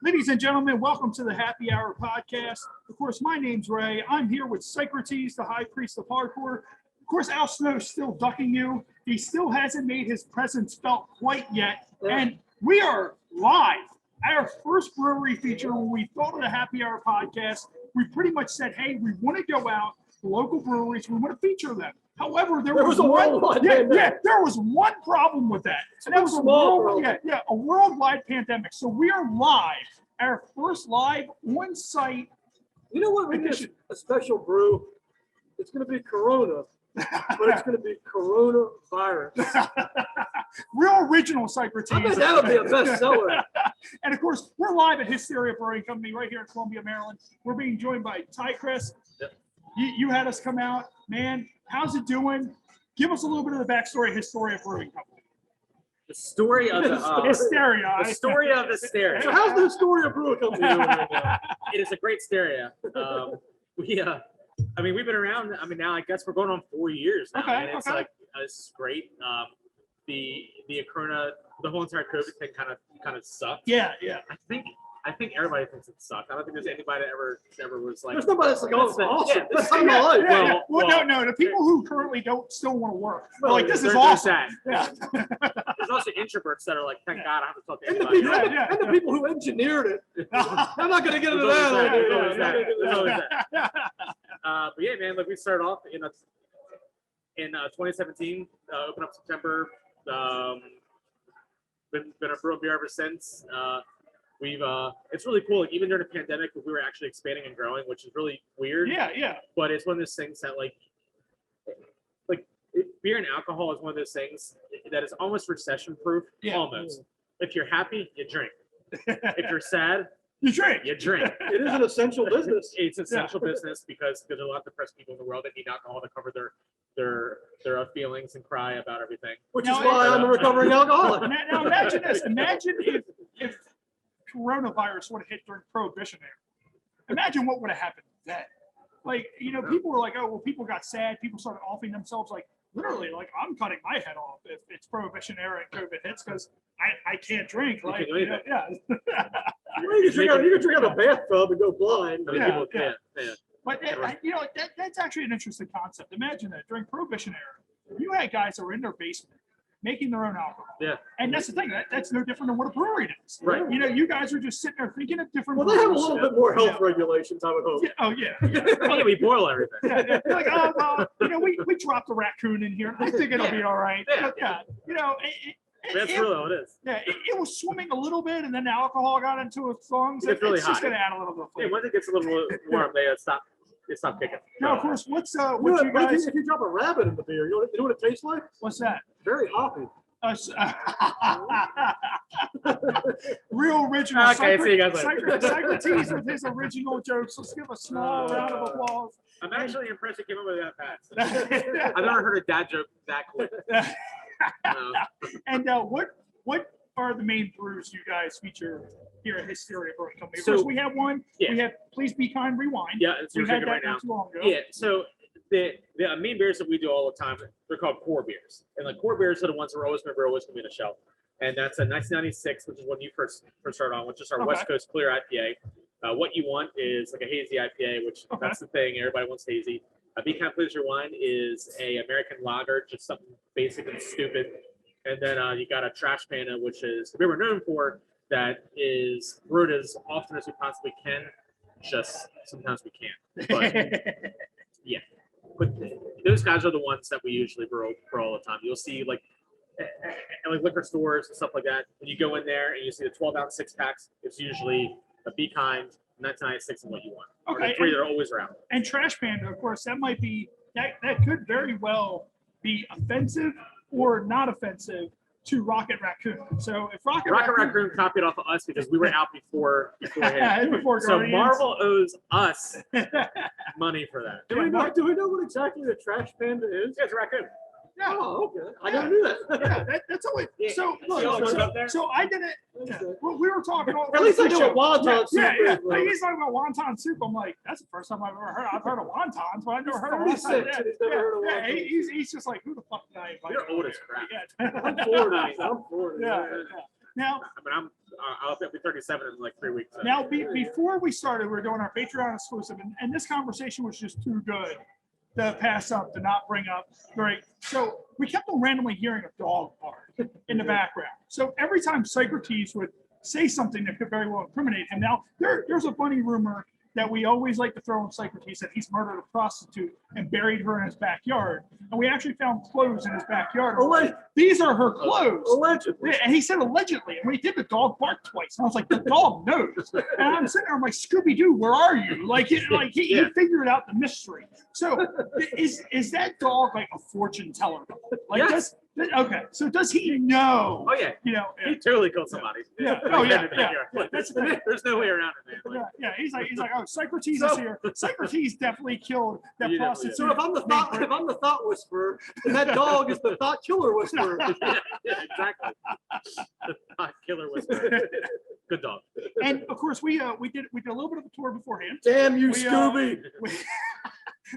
Ladies and gentlemen, welcome to the Happy Hour podcast. Of course, my name's Ray. I'm here with Socrates, the high priest of hardcore. Of course, Al Snow's still ducking you. He still hasn't made his presence felt quite yet. And we are live. Our first brewery feature, when we thought of the Happy Hour podcast, we pretty much said, hey, we want to go out to local breweries. We want to feature them. However, there was one problem with that. And that was a worldwide pandemic. So we are live, our first live on-site. You know what? We need a special brew. It's going to be Corona, but it's going to be coronavirus. Real original Socrates. I bet that would be a bestseller. And of course, we're live at Hysteria Brewing Company right here in Columbia, Maryland. We're being joined by Tyler Kreis. Yep. You had us come out, man. How's it doing? Give us a little bit of the backstory of Hysteria Brewing Company. The story of the Hysteria. The story of Hysteria. So how's the Hysteria Brewing Company doing right now? It is a great hysteria. We've been around. Now I guess we're going on 4 years now, and it's like it's great. The Corona, the whole entire COVID thing kind of sucked. Yeah. I think everybody thinks it sucked. I don't think there's anybody that ever was like. There's nobody that's like, oh, it's awesome. Yeah, that's my life. Well, no. The people who currently still want to work, they're like, this is they're awesome. sad. Yeah. There's also introverts that are like, thank God I have to talk to anybody. And the people who engineered it. I'm not going to get into that. There's always that. But yeah, man, like we started off in 2017, opened up September. Been a brew beer ever since. It's really cool. Like even during the pandemic, we were actually expanding and growing, which is really weird. Yeah. But it's one of those things that like beer and alcohol is one of those things that is almost recession proof. Yeah. Almost. If you're happy, you drink. If you're sad, you drink. You drink. It is an essential business. It's an essential business because there's a lot of depressed people in the world that need alcohol to cover their feelings and cry about everything. Which is why I'm a recovering alcoholic. Now imagine this. Imagine if coronavirus would have hit during Prohibition era. Imagine what would have happened then. Like, people were like, oh, well, people got sad. People started offing themselves. Like, literally, like, I'm cutting my head off if it's Prohibition era and COVID hits because I can't drink. Like, yeah. You can drink out of a bathtub and go blind. People can't. But that's actually an interesting concept. Imagine that during Prohibition era, you had guys that were in their basement making their own alcohol. Yeah. And that's the thing. That's no different than what a brewery is. Right. You guys are just sitting there thinking of different. Well, they have a little bit more health regulations, I would hope. Yeah. Oh yeah. We boil everything. Yeah. Like, we dropped a raccoon in here. I think it'll be all right. Yeah. That's really all it is. Yeah, it was swimming a little bit, and then the alcohol got into its lungs. It's really hot. Just going to add a little bit of flavor. Yeah, once it gets a little warm, they stop kicking. Now, of course, what you guys? If you drop a rabbit in the beer, you know what it tastes like? What's that? Very hoppy. Real original. Okay, see you guys later. Socrates with his original jokes. Let's give a small round of applause. I'm actually impressed you came up with that fast. I've never heard a dad joke that quick. And what are the main brews you guys feature here at Hysteria Brewing Company? Of course, we have one. Yeah. We have Please Be Kind Rewind. Yeah, it's we had that right now. Not too long ago. Yeah, so the main beers that we do all the time, they're called core beers. And like core beers are the ones that are always going to be on the shelf. And that's a 1996, which is when you first started on, which is our West Coast Clear IPA. What you want is like a hazy IPA, which that's the thing. Everybody wants hazy. Be Kind Please Rewind is a American lager, just something basic and stupid. And then you got a Trash Panda, which is the beer we're known for, that is brewed as often as we possibly can. Just sometimes we can't. But yeah, but those guys are the ones that we usually brew all the time. You'll see like liquor stores and stuff like that. When you go in there and you see the 12-ounce 6-packs, it's usually a Be Kind, 1996, and what you want. Okay. The three that are always around. And Trash Panda, of course, that could very well be offensive or not offensive to Rocket Raccoon. So if Rocket Raccoon copied off of us because we were out beforehand. So Guardians. Marvel owes us money for that. Do we know what exactly the Trash Panda is? Yeah, it's a raccoon. Yeah. Oh, okay. I never knew that. Yeah, that's always. So I did it. Yeah. Well, we were talking. At least I know what wonton soup is. Like, he's talking about wonton soup. I'm like, that's the first time I've ever heard. I've heard of wontons, but I've never heard of wontons. He's never heard of wontons. He's just like, who the fuck did I invite? You're old as crap. I'm 40. I'm 40. Yeah. Now, I mean, I'll be 37 in like 3 weeks. So. now before we started, we were doing our Patreon exclusive, and this conversation was just too good to pass up, to not bring up. Right. So we kept on randomly hearing a dog bark in the background. So every time Socrates would say something that could very well incriminate him. Now, there's a funny rumor that we always like to throw in Socrates that he's murdered a prostitute and buried her in his backyard. And we actually found clothes in his backyard. These are her clothes. Allegedly. Yeah, and he said allegedly. And when he did, the dog barked twice. And I was like, the dog knows. And I'm sitting there, I'm like, Scooby-Doo, where are you? Like, he figured out the mystery. So is that dog like a fortune teller? Like, yes. Okay, so does he know? Oh, yeah. You know, He totally killed somebody. Yeah. Oh, yeah. There's no way around it, man. Yeah. He's like, oh, Socrates is here. Socrates definitely killed that prostitute. So if I'm the thought whisperer, then that dog is the thought killer whisperer. Yeah, exactly. The thought killer whisperer. Good dog. And of course, we did a little bit of a tour beforehand. Damn you, Scooby.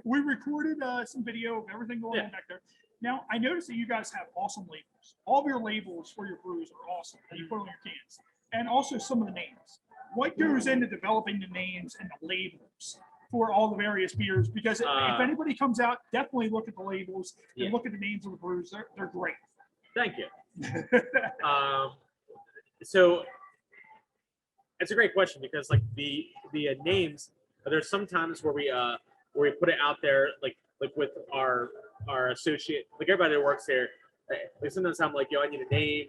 We recorded some video of everything going on back there. Now, I noticed that you guys have awesome labels. All of your labels for your brews are awesome that you put on your cans. And also some of the names. What goes into developing the names and the labels for all the various beers? Because if anybody comes out, definitely look at the labels and look at the names of the brews. They're great. Thank you. So it's a great question because like the names, there's some times where we put it out there like with our associate, like everybody that works there. Like sometimes I'm like, yo, I need a name.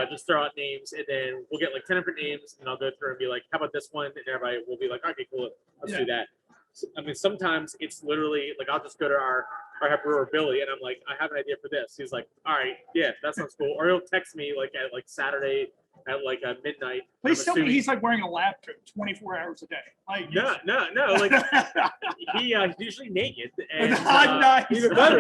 Just throw out names, and then we'll get like 10 different names, and I'll go through and be like, how about this one? And everybody will be like, okay, cool, let's do that. So, I mean, sometimes it's literally like I'll just go to our head brewer Billy, and I'm like, I have an idea for this. He's like, all right, yeah, that sounds cool. Or he'll text me like at like Saturday at like midnight. Please tell me he's like wearing a lab coat 24 hours a day. Like no. Like he's usually naked. And, nice. Even better.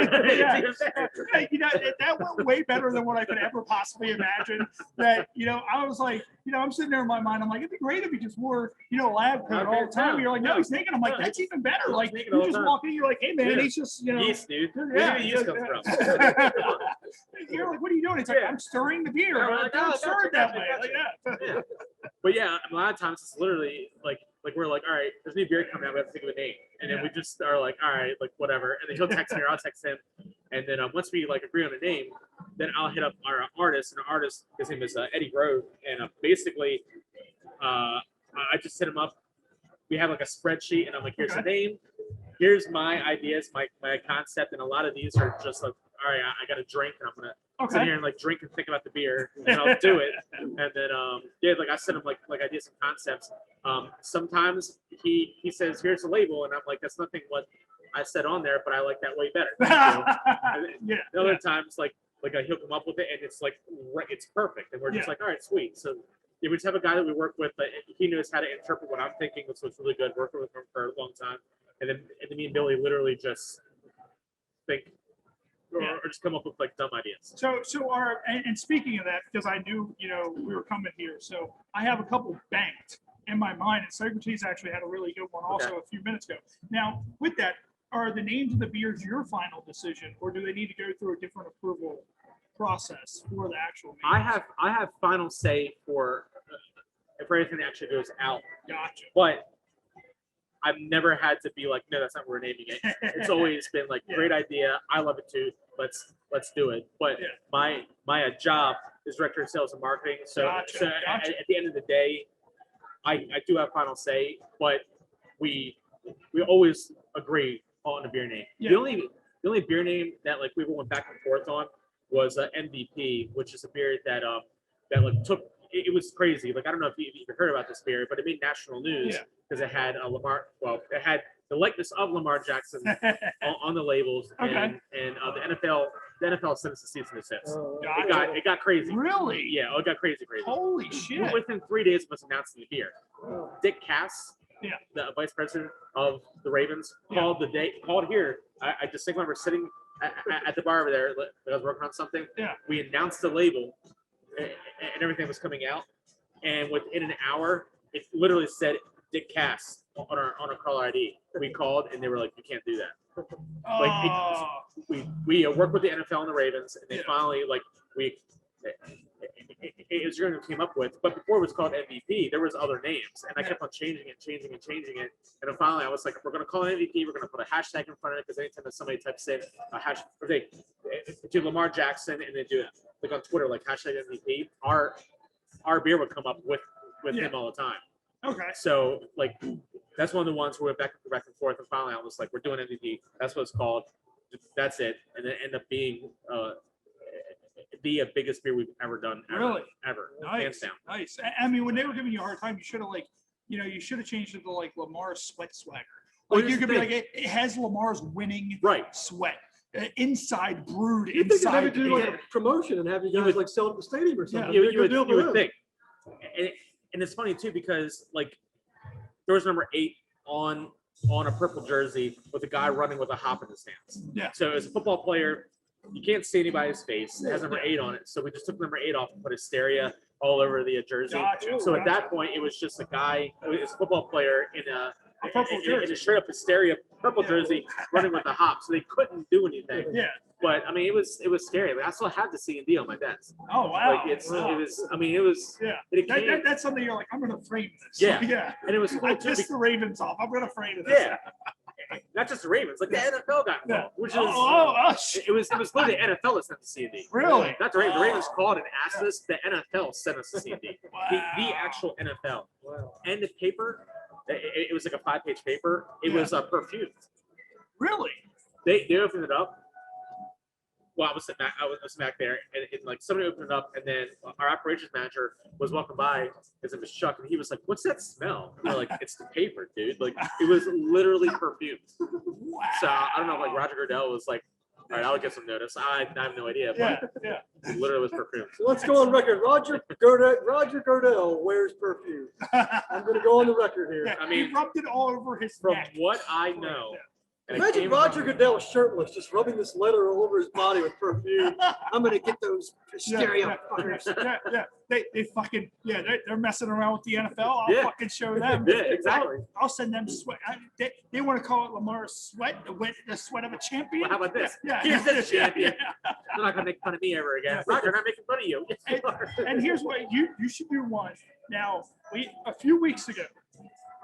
You know, that went way better than what I could ever possibly imagine. That I was like, I'm sitting there in my mind. I'm like, it'd be great if he just wore a lab coat all the time. You're like, no, he's naked. I'm like, that's even better. Like you just walk in, you're like, hey man, he's just yeast, dude. Yeah, yeast comes from. You're like, what are you doing? It's like, I'm stirring the beer. I'm like, don't stir it that way. Like, yeah. But yeah, a lot of times it's literally like we're like, all right, there's a new beer coming out, we have to think of a name, and then we just are like, all right, like whatever, and then he'll text me or I'll text him, and then once we like agree on a name, then I'll hit up our artist, and our artist, his name is Eddie Grove, and basically, I just hit him up. We have like a spreadsheet, and I'm like, here's the name, here's my ideas, my concept, and a lot of these are just like, all right, I got a drink, and I'm gonna sit here and like drink and think about the beer, and I'll do it. And then like I send him like ideas and concepts. Sometimes he says, here's the label, and I'm like, that's nothing what I said on there, but I like that way better. Other times like he'll come up with it, and it's like it's perfect, and we're just like, all right, sweet. So we just have a guy that we work with, but he knows how to interpret what I'm thinking, which was really good working with him for a long time. And then me and Billy literally just think. Or just come up with like dumb ideas. So and speaking of that, because I knew we were coming here, so I have a couple banked in my mind, and Socrates actually had a really good one also a few minutes ago. Now, with that, are the names of the beers your final decision, or do they need to go through a different approval process for the actual name? I have final say for everything that actually goes out. Gotcha. But I've never had to be like, no, that's not what we're naming it. It's always been like, great idea. I love it too. Let's do it. But my job is director of sales and marketing. So, At the end of the day, I do have final say, but we always agree on a beer name. The only beer name that like we went back and forth on was MVP, which is a beer that like took. It was crazy. Like I don't know if you even heard about this beer, but it made national news because it had Lamar. Well, it had the likeness of Lamar Jackson on the labels, and the NFL sent us a cease and desist. It got crazy. Really? Yeah, it got crazy. Holy shit! Within 3 days of us announcing the beer, Dick Cass, the vice president of the Ravens, called here. I distinctly remember sitting at the bar over there. I was working on something. Yeah. We announced the label. And everything was coming out, and within an hour, it literally said Dick Cass on our caller ID. We called, and they were like, "You can't do that." We worked with the NFL and the Ravens, and they finally it was Jurgen who came up with. But before it was called MVP, there was other names, and I kept on changing it. And then finally, I was like, we're going to call it MVP. We're going to put a hashtag in front of it because anytime that somebody types in a hash, or they do Lamar Jackson and they do it like on Twitter, like hashtag MVP, our beer would come up with him all the time. Okay. So like that's one of the ones where we went back and forth, and finally I was like, we're doing MVP. That's what it's called. That's it, and then end up being the biggest beer we've ever done. Ever. Nice. Hands down. Nice. I mean, when they were giving you a hard time, you should have you should have changed it to like Lamar's sweat swagger. Like you could be like, it has Lamar's winning sweat. Inside brewed You think inside. they do like a promotion and have you guys like sell it at the stadium or something? You would think. And it's funny too because like there was number 8 on a purple jersey with a guy running with a hop in his hands. Yeah. So as a football player, you can't see anybody's face. It has number 8 on it. So we just took number 8 off and put Hysteria all over the jersey. Gotcha. So at that point, it was just a guy, it was a football player in a straight up Hysteria purple jersey running with a hop. So they couldn't do anything. Yeah. But I mean, it was scary. Like, I still have the C&D on my desk. Oh wow. Like it was. I mean, it was. Yeah. That's something you're like, I'm gonna frame this. Yeah. Yeah. And it was cool I too. pissed the Ravens off. I'm gonna frame this. Yeah. Not just the Ravens, like the NFL got involved, which is it was literally the NFL that sent the C&D. Really? Not the Ravens. The Ravens called and asked us. The NFL sent us the C&D. Wow. The actual NFL. Wow. And the paper, it was like a 5-page paper. It was perfumed. Really? They opened it up. Well, I was back there, and like somebody opened it up, and then our operations manager was walking by. His name was Chuck, and he was like, "What's that smell?" And we're like, "It's the paper, dude. Like it was literally perfumed." Wow. So I don't know. Like Roger Goodell was like, "All right, I'll get some notice." I have no idea. But Yeah. it literally was perfumed. So let's go on record. Roger Goodell wears perfume. I'm going to go on the record here. Yeah, I mean, he rubbed it all over his From neck. what I know. Imagine Roger Goodell shirtless, just rubbing this leather all over his body with perfume. I'm going to get those Hysteria fuckers. Yeah. They fucking, they're messing around with the NFL. I'll fucking show them. Yeah, exactly. I'll send them sweat. They want to call it Lamar's sweat, the sweat of a champion. Well, how about this? Yeah. Here's this champion. Yeah. They're not going to make fun of me ever again. Roger, I'm not making fun of you. Yes, you are. And here's what you should do one. Now, a few weeks ago,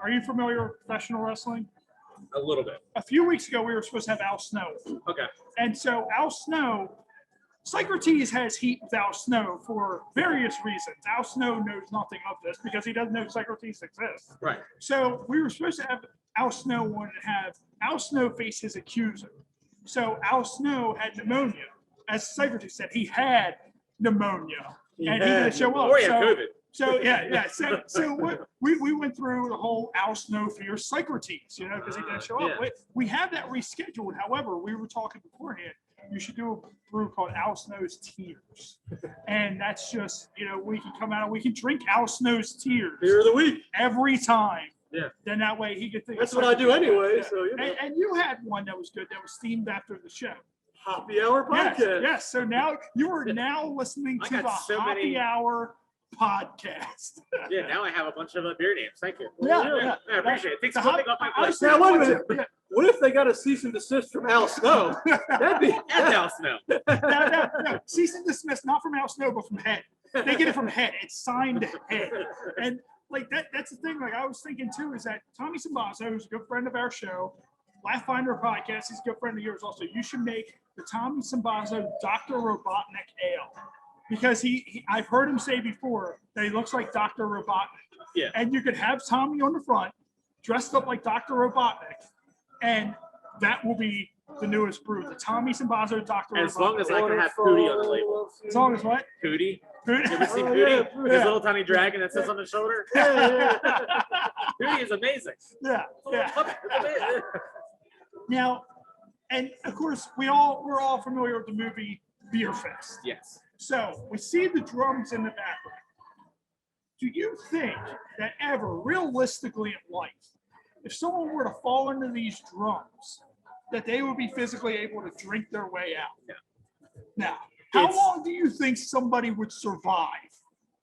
are you familiar with professional wrestling? A little bit. A few weeks ago, we were supposed to have Al Snow. Okay. And so Al Snow, Socrates has heat with Al Snow for various reasons. Al Snow knows nothing of this because he doesn't know Socrates exists. Right. So we were supposed to have Al Snow wanted to have Al Snow face his accuser. So Al Snow had pneumonia. As Socrates said, he had pneumonia. And he didn't show up. Or he had COVID. So So we went through the whole Al Snow fear Socrates, because he didn't show up. Yeah. We have that rescheduled. However, we were talking beforehand. You should do a brew called Al Snow's Tears, and that's just we can come out and we can drink Al Snow's Tears. Beer of the week every time. Yeah. Then that way he could think. That's what I do anyway. So And you had one that was good that was themed after the show. Happy Hour podcast. Yes. So now you are listening to the Happy Hour podcast. Yeah, now I have a bunch of beer names. Thank you. Yeah. I appreciate it. Thanks for putting up my place. Now, wait a minute. What if they got a cease and desist from Al Snow? That'd be That's Al Snow. No. Cease and dismiss, not from Al Snow, but from Head. They get it from Head. It's signed Head. And like that's the thing. Like I was thinking too, is that Tommy Sambazo, who's a good friend of our show, Laugh-Finder podcast, he's a good friend of yours also. You should make the Tommy Sambazo Dr. Robotnik Ale. Because I've heard him say before that he looks like Dr. Robotnik. Yeah. And you could have Tommy on the front, dressed up like Dr. Robotnik, and that will be the newest brew, the Tommy Sambazo Dr. Robotnik. As long as I can have Pootie on the label. As long as what? Pootie. Pootie. You ever seen Pootie? His little tiny dragon that sits on his shoulder? Pootie is amazing. Yeah. It's amazing. Now, and of course, we're all familiar with the movie Beer Fest. Yes. So we see the drums in the background. Do you think that ever, realistically in life, if someone were to fall into these drums, that they would be physically able to drink their way out? Yeah. Now, how long do you think somebody would survive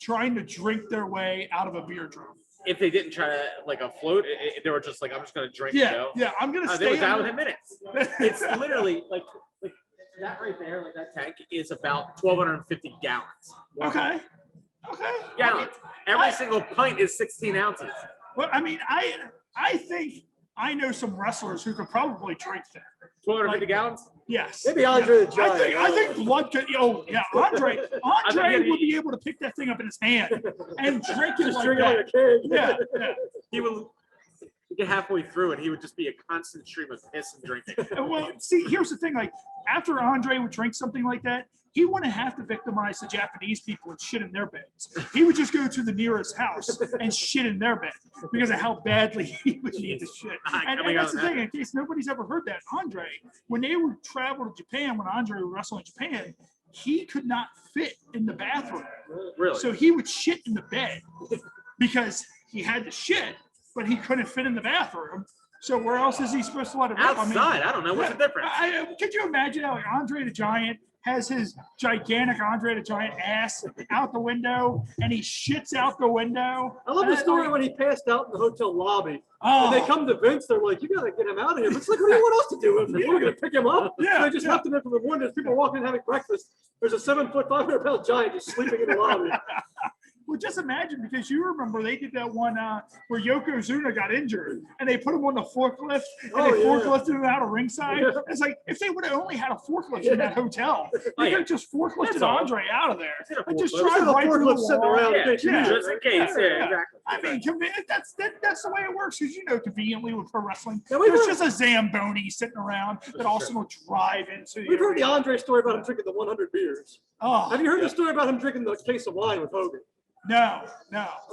trying to drink their way out of a beer drum? If they didn't try to float, they were just like, I'm just going to drink and go. Yeah, I'm going to stay. They was out within minutes. It's literally like that right there, like that tank is about 1,250 gallons. Okay. Okay. Gallons. Every single pint is 16 ounces. Well, I mean, I think I know some wrestlers who could probably drink that. 250 gallons? Yes. Maybe Andre the Giant. I think blood could. Oh yeah, Andre he- would be able to pick that thing up in his hand and drink it Just like drink it that. like a kid. Yeah, yeah. He would get halfway through and he would just be a constant stream of piss and drinking. Well, see, here's the thing. Like, after Andre would drink something like that, he wouldn't have to victimize the Japanese people and shit in their beds. He would just go to the nearest house and shit in their bed because of how badly he would need to shit. And that's the thing, in case nobody's ever heard that, Andre, when they would travel to Japan, when Andre would wrestle in Japan, he could not fit in the bathroom. Really? So he would shit in the bed because he had to shit, but he couldn't fit in the bathroom. So where else is he supposed to let it rip? Outside, I don't know. What's the difference? Could you imagine how like Andre the Giant has his gigantic Andre the Giant ass out the window and he shits out the window? I love the story when he passed out in the hotel lobby. Oh, And they come to Vince, they're like, you got to get him out of here. But it's like, what do you want us to do? We're going to pick him up? Yeah, So they just left him there from the morning. There's people walking in having breakfast. There's a 7-foot, 500-pound giant just sleeping in the lobby. well, just imagine, because you remember they did that one where Yokozuna got injured and they put him on the forklift and they forklifted him out of ringside. Yeah. It's like if they would have only had a forklift in that hotel, they could have just forklifted That's all. Andre out of there and just There's drive a right through the forklift sitting wall. around Yeah, in case you need just in case. Yeah, exactly. I mean, that's the way it works, because you know, conveniently with pro wrestling, Yeah, we've there's heard- just a Zamboni sitting around that also will drive into the We've heard the arena. Andre story about him drinking the 100 beers. Oh, Have you heard the story about him drinking the case of wine with Hogan? no.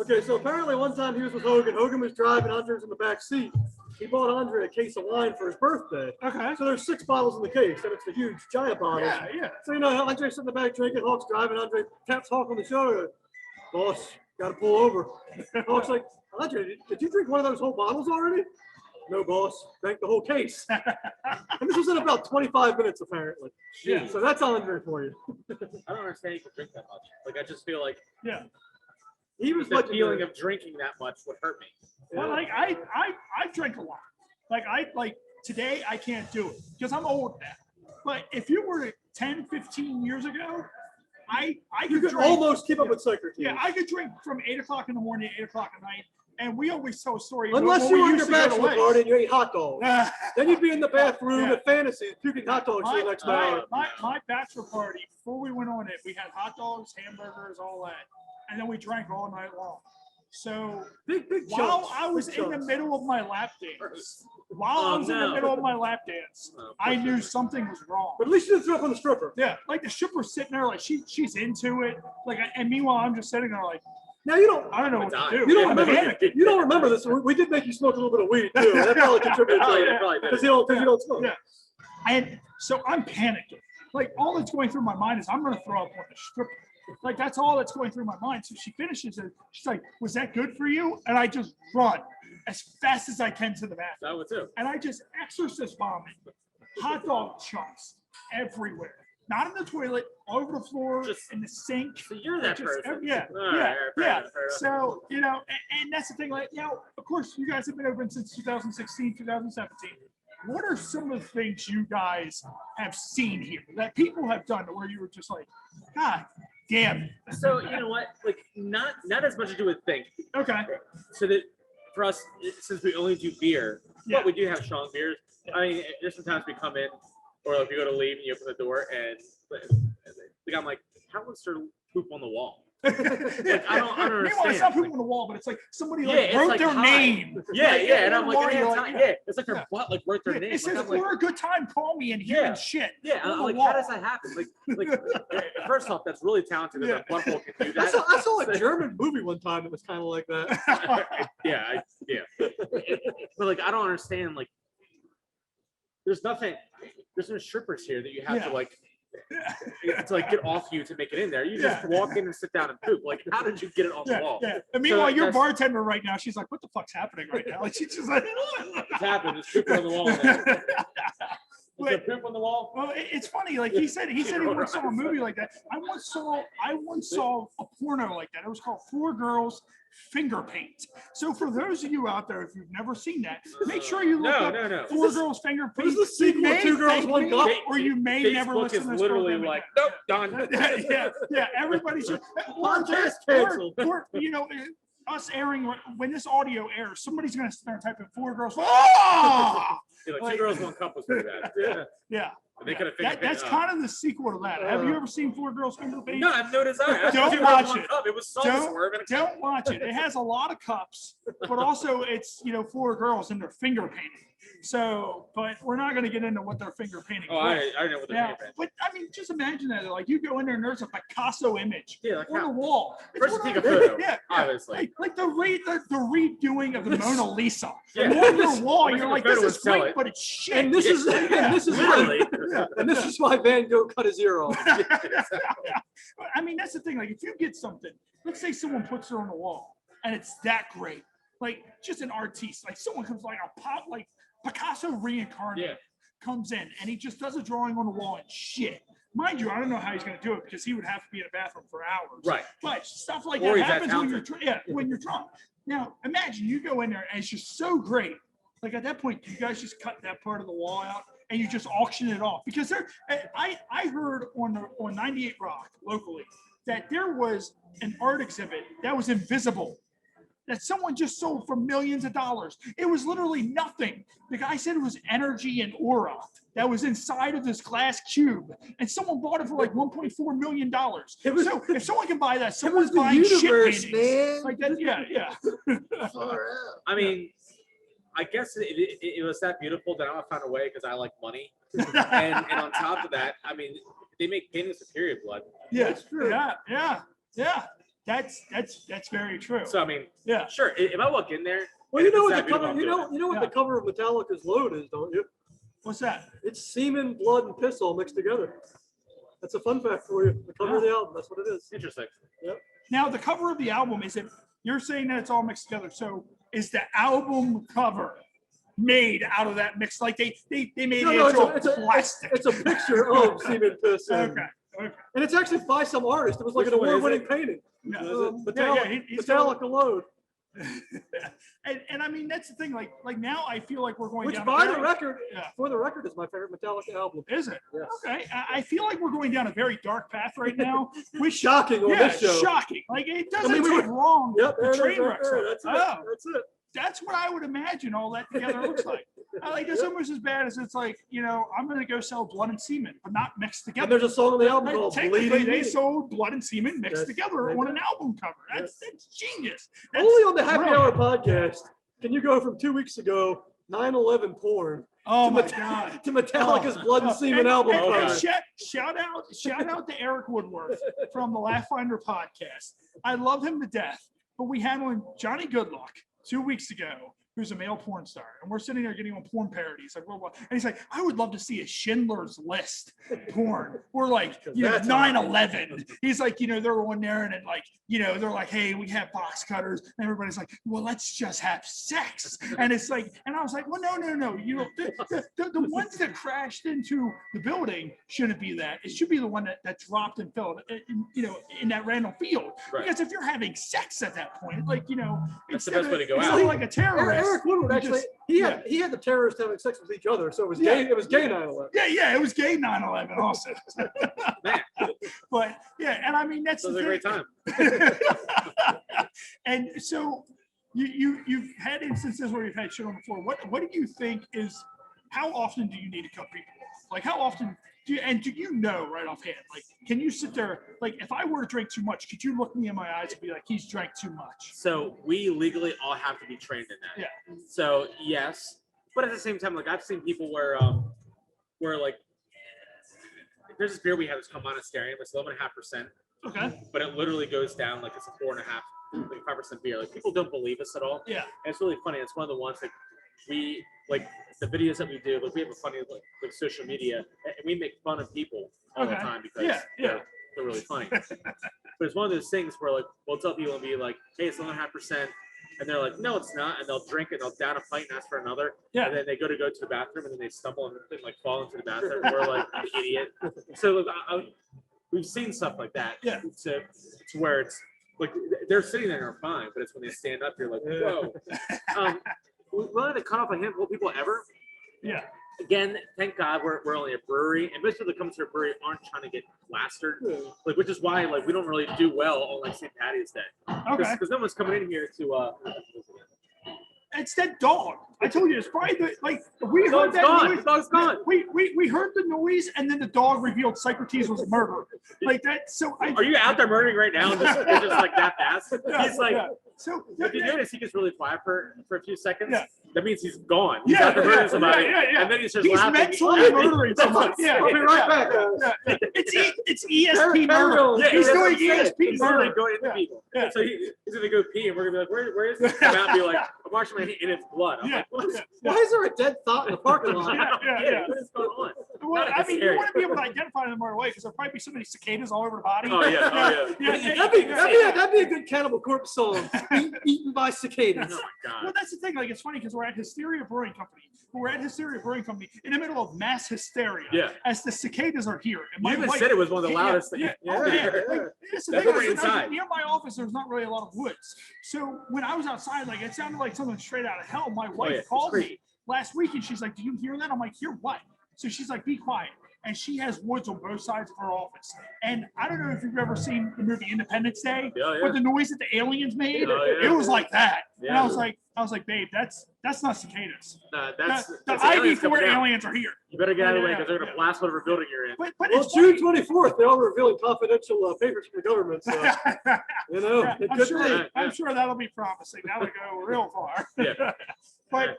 Okay, so apparently one time he was with Hogan. Hogan was driving, Andre was in the back seat. He bought Andre a case of wine for his birthday. Okay. So there's 6 bottles in the case, and it's the huge giant bottles. Yeah. So, you know, Andre's sitting in the back drinking, Hawk's driving, Andre taps Hawk on the shoulder. Boss, gotta pull over. Hawk's like, Andre, did you drink one of those whole bottles already? No, boss, drank the whole case. And this was in about 25 minutes, apparently. Yeah. So that's Andre for you. I don't understand you can drink that much. Like, I just feel like Yeah. He was the like feeling of drinking that much would hurt me. Well, like I drink a lot. Like today I can't do it because I'm old now. But if you were 10, 15 years ago, I you could could drink. almost keep up with Socrates. Yeah, I could drink from 8 o'clock in the morning to 8 o'clock at night. And we always tell a story. Unless when you we were in used your to go bachelor away. party and you ate hot dogs. Then you'd be in the bathroom Yeah. at Fantasy puking hot dogs for the next hour. My bachelor party, before we went on it, we had hot dogs, hamburgers, all that. And then we drank all night long. So Big while chunks, I was big in the chunks. middle of my lap dance, in no. the middle of my lap dance, Oh, I knew something was wrong. But at least you didn't throw up on the stripper. Yeah, like the stripper's sitting there, like she's into it, like, and meanwhile I'm just sitting there, like, Now you don't. I don't know what to do. You don't I'm remember. panicking. You don't remember this. We did make you smoke a little bit of weed too. That probably contributed Oh, to yeah, it probably did. because you don't smoke. Yeah. And so I'm panicking. Like all that's going through my mind is I'm going to throw up on the stripper. Like that's all that's going through my mind. So she finishes it. She's like, "Was that good for you?" And I just run as fast as I can to the bathroom. That would too. And I just exorcist vomit, hot dog chunks everywhere. Not in the toilet, all over the floor, Just- in the sink. So you're that Just person. yeah, All right, yeah, fair yeah. enough, fair enough. So, you know, and that's the thing, like, you know, of course, you guys have been open since 2016, 2017. What are some of the things you guys have seen here that people have done where you were just like, God damn it? So you know what? Like not as much as you would think. Okay. So that for us, since we only do beer, Yeah. but we do have strong beers. I mean, there's sometimes we come in, or if you go to leave and you open the door, and like I'm like, how was there poop on the wall? Like I don't Meanwhile, it's understand. not people on the wall, but it's like somebody Yeah, like it's wrote like their high. name. Yeah, Like, yeah, and I'm like, why yeah, you're it's, like, yeah, it's like their yeah. butt like wrote their name. It Like, says, I'm like, for a good time, call me and human Yeah. shit. yeah, on I'm the like, wall. how does that happen? Like first off, that's really talented that Yeah. the butthole can do I that. saw a German movie one time that was kind of like that. Yeah. But like, I don't understand. Like, there's no strippers here that you have Yeah. to like get off you to make it in there. You just walk in and sit down and poop. Like, how did you get it on the Yeah, wall? yeah. And meanwhile, So your that's- bartender right now, she's like, "What the fuck's happening right now?" Like she's just like, It's happened. It's pooping on the wall. Was there poop on the wall? Well, it's funny. Like he said he once saw a movie like that. I once saw a porno like that. It was called Four Girls Finger Paint. So for those of you out there, if you've never seen that, make sure you look up Four Girls Finger Paint. This is the sequel to Two Girls, One Cup. Or you may Facebook never listen is to this literally program like, again. nope, done. yeah. Everybody should. Podcast canceled. Or, you know, us airing when this audio airs, somebody's gonna start typing Four Girls. Oh! Two Girls, One Cup was pretty bad. Yeah. They could have That's kind of the sequel to that. Have you ever seen Four Girls Finger Paint? No, I have no desire. Don't watch it. It was so swerving. Don't watch it. It has a lot of cups, but also it's four girls and they're finger painting. So, but we're not going to get into what they're finger painting. Oh, I know what they're painting. But I mean, just imagine that. Like you go in there and there's a Picasso image on the wall. First, you take a photo. Obviously. Like the redoing of the Mona Lisa. Yeah. On your wall, you're like, this is great, but it's shit. And this is why Van Gogh cut his ear off. I mean, that's the thing. Like, if you get something, let's say someone puts it on the wall, and it's that great, like just an artiste, like someone comes like a pop, like Picasso reincarnated comes in, and he just does a drawing on the wall and shit. Mind you, I don't know how he's going to do it because he would have to be in a bathroom for hours. Right. But stuff like that happens when you're drunk. Now, imagine you go in there and it's just so great. Like at that point, you guys just cut that part of the wall out and you just auction it off because I heard on 98 Rock locally that there was an art exhibit that was invisible that someone just sold for millions of dollars. It was literally nothing. The guy said it was energy and aura that was inside of this glass cube, and someone bought it for like $1.4 million. So if someone can buy that, someone's buying shit paintings. Man. Like that, yeah. I mean, I guess it was that beautiful that I found a way because I like money. and on top of that, I mean, they make paintings with period blood. Yeah, that's true. Yeah. That's very true. So I mean, yeah, sure. If I walk in there, well, you know what the cover, you know what the cover of Metallica's Load is, don't you? What's that? It's semen, blood, and piss all mixed together. That's a fun fact for you. The cover of the album. That's what it is. Interesting. Yep. Now the cover of the album is you're saying that it's all mixed together. So is the album cover made out of that mix? Like they made it's plastic. It's a picture of semen, piss. Okay. And it's actually by some artist. It was like an award-winning painting. Metallica Load. and I mean that's the thing. Like now I feel like we're going. Which down for the record, is my favorite Metallica album. Is it? Yes. Okay. I feel like we're going down a very dark path right now. Which shocking on this show. Shocking. Like it doesn't take long. Yep. Train wrecks. That's it. That's what I would imagine all that together looks like. I like it's almost as bad as it's like, I'm going to go sell blood and semen, but not mixed together. And there's a song on the album called Bleeding. They sold blood and semen mixed together on an album cover. That's genius. That's only on the Happy Hour podcast can you go from 2 weeks ago, 9/11 porn, to Metallica's Blood and Semen album cover. Shout out to Eric Woodworth from the Laugh-Finder podcast. I love him to death, but we had on Johnny Goodluck 2 weeks ago, who's a male porn star, and we're sitting there getting on porn parodies. Like, and he's like, I would love to see a Schindler's List porn. We're like, 9/11. He's like, they're on there and they're like, hey, we have box cutters, and everybody's like, well, let's just have sex. And it's like, and I was like, well, no. The ones that crashed into the building shouldn't be that. It should be the one that dropped and fell, in that random field. Right. Because if you're having sex at that point, that's the best way to go out. Like a terrorist. Eric Woodward actually, he had the terrorists having sex with each other, so it was gay. It was gay 9/11. Yeah, it was gay 9/11 also. Man. But and I mean that's a great time. And so you've had instances where you've had shit on the floor. What do you think is? How often do you need to cut people off? Like how often? Do you know right offhand? Like, can you sit there? Like, if I were to drink too much, could you look me in my eyes and be like, "He's drank too much"? So we legally all have to be trained in that. Yeah. So yes, but at the same time, like I've seen people where like there's this beer we have that's called Monasterium. It's 11.5%. Okay. But it literally goes down like it's a 4.5, like 5% beer. Like people don't believe us at all. Yeah. And it's really funny. It's one of the ones that we like. The videos that we do, like we have a funny like social media, and we make fun of people all the time because they're really funny. But it's one of those things where like we'll tell people and be like, hey, it's 11.5%, and they're like, no, it's not, and they'll drink and they'll down a pint and ask for another, and then they go to the bathroom and then they stumble and like fall into the bathroom. We're like an idiot. So we've seen stuff like that. Yeah. So it's where it's like they're sitting there and are fine, but it's when they stand up, you're like, whoa. We wanted to cut off a handful of people ever. Yeah. Again, thank God we're only a brewery, and most people that come to a brewery aren't trying to get plastered, like, which is why like we don't really do well on like St. Patty's Day. Okay. Because no one's coming in here to. It's that dog. I told you, it's probably we heard that gone. noise. The dog's gone. We heard the noise, and then the dog revealed Socrates was murdered. Like that. So are you out there murdering right now? And just like that fast? He's like. Yeah. So if you notice, he gets really quiet for a few seconds. Yeah. That means he's gone. He's out there murdering somebody. And then he's just laughing. Mentally murdering somebody. Yeah. I'll be right back. It's ESP murder. Yeah, he's doing ESP ESP He's murder. literally going into people. Yeah. So he's gonna go pee, and we're gonna be like, where is this? Come out and be like, I'm washing my hands, and it's blood. I'm like, what? Why is there a dead thought in the parking lot? Yeah. What is going on? Well, That's I mean, scary. you want to be able to identify them right away because there'll probably be so many cicadas all over the body. Oh yeah. That'd be a good Cannibal Corpse song. Eaten by cicadas. Oh my Well, god. that's the thing. Like, it's funny because we're at Hysteria Brewing Company. In the middle of mass hysteria. Yeah. As the cicadas are here. And You my even wife, said it was one of the loudest Yeah. things. Oh, yeah. Like, that's the That's thing. what we're Like, inside. near my office, there's not really a lot of woods. So when I was outside, like, it sounded like something straight out of hell. My wife It's called crazy. me last week and she's like, "Do you hear that?" I'm like, "Hear what?" So she's like, "Be quiet." And she has woods on both sides of her office. And I don't know if you've ever seen the movie Independence Day, Yeah. with the noise that the aliens made. Oh, yeah. It was like that. And Yeah. I was like, "Babe, that's not cicadas. That's The aliens ID4 coming down. aliens are here." You better get out of the way Yeah, because they're gonna yeah. blast whatever building you're in. But Well, it's June 24th, they're all revealing confidential papers from the government. So, you know, Yeah, it I'm could sure. be. I'm sure that'll be promising. That'll go real far. Yeah. But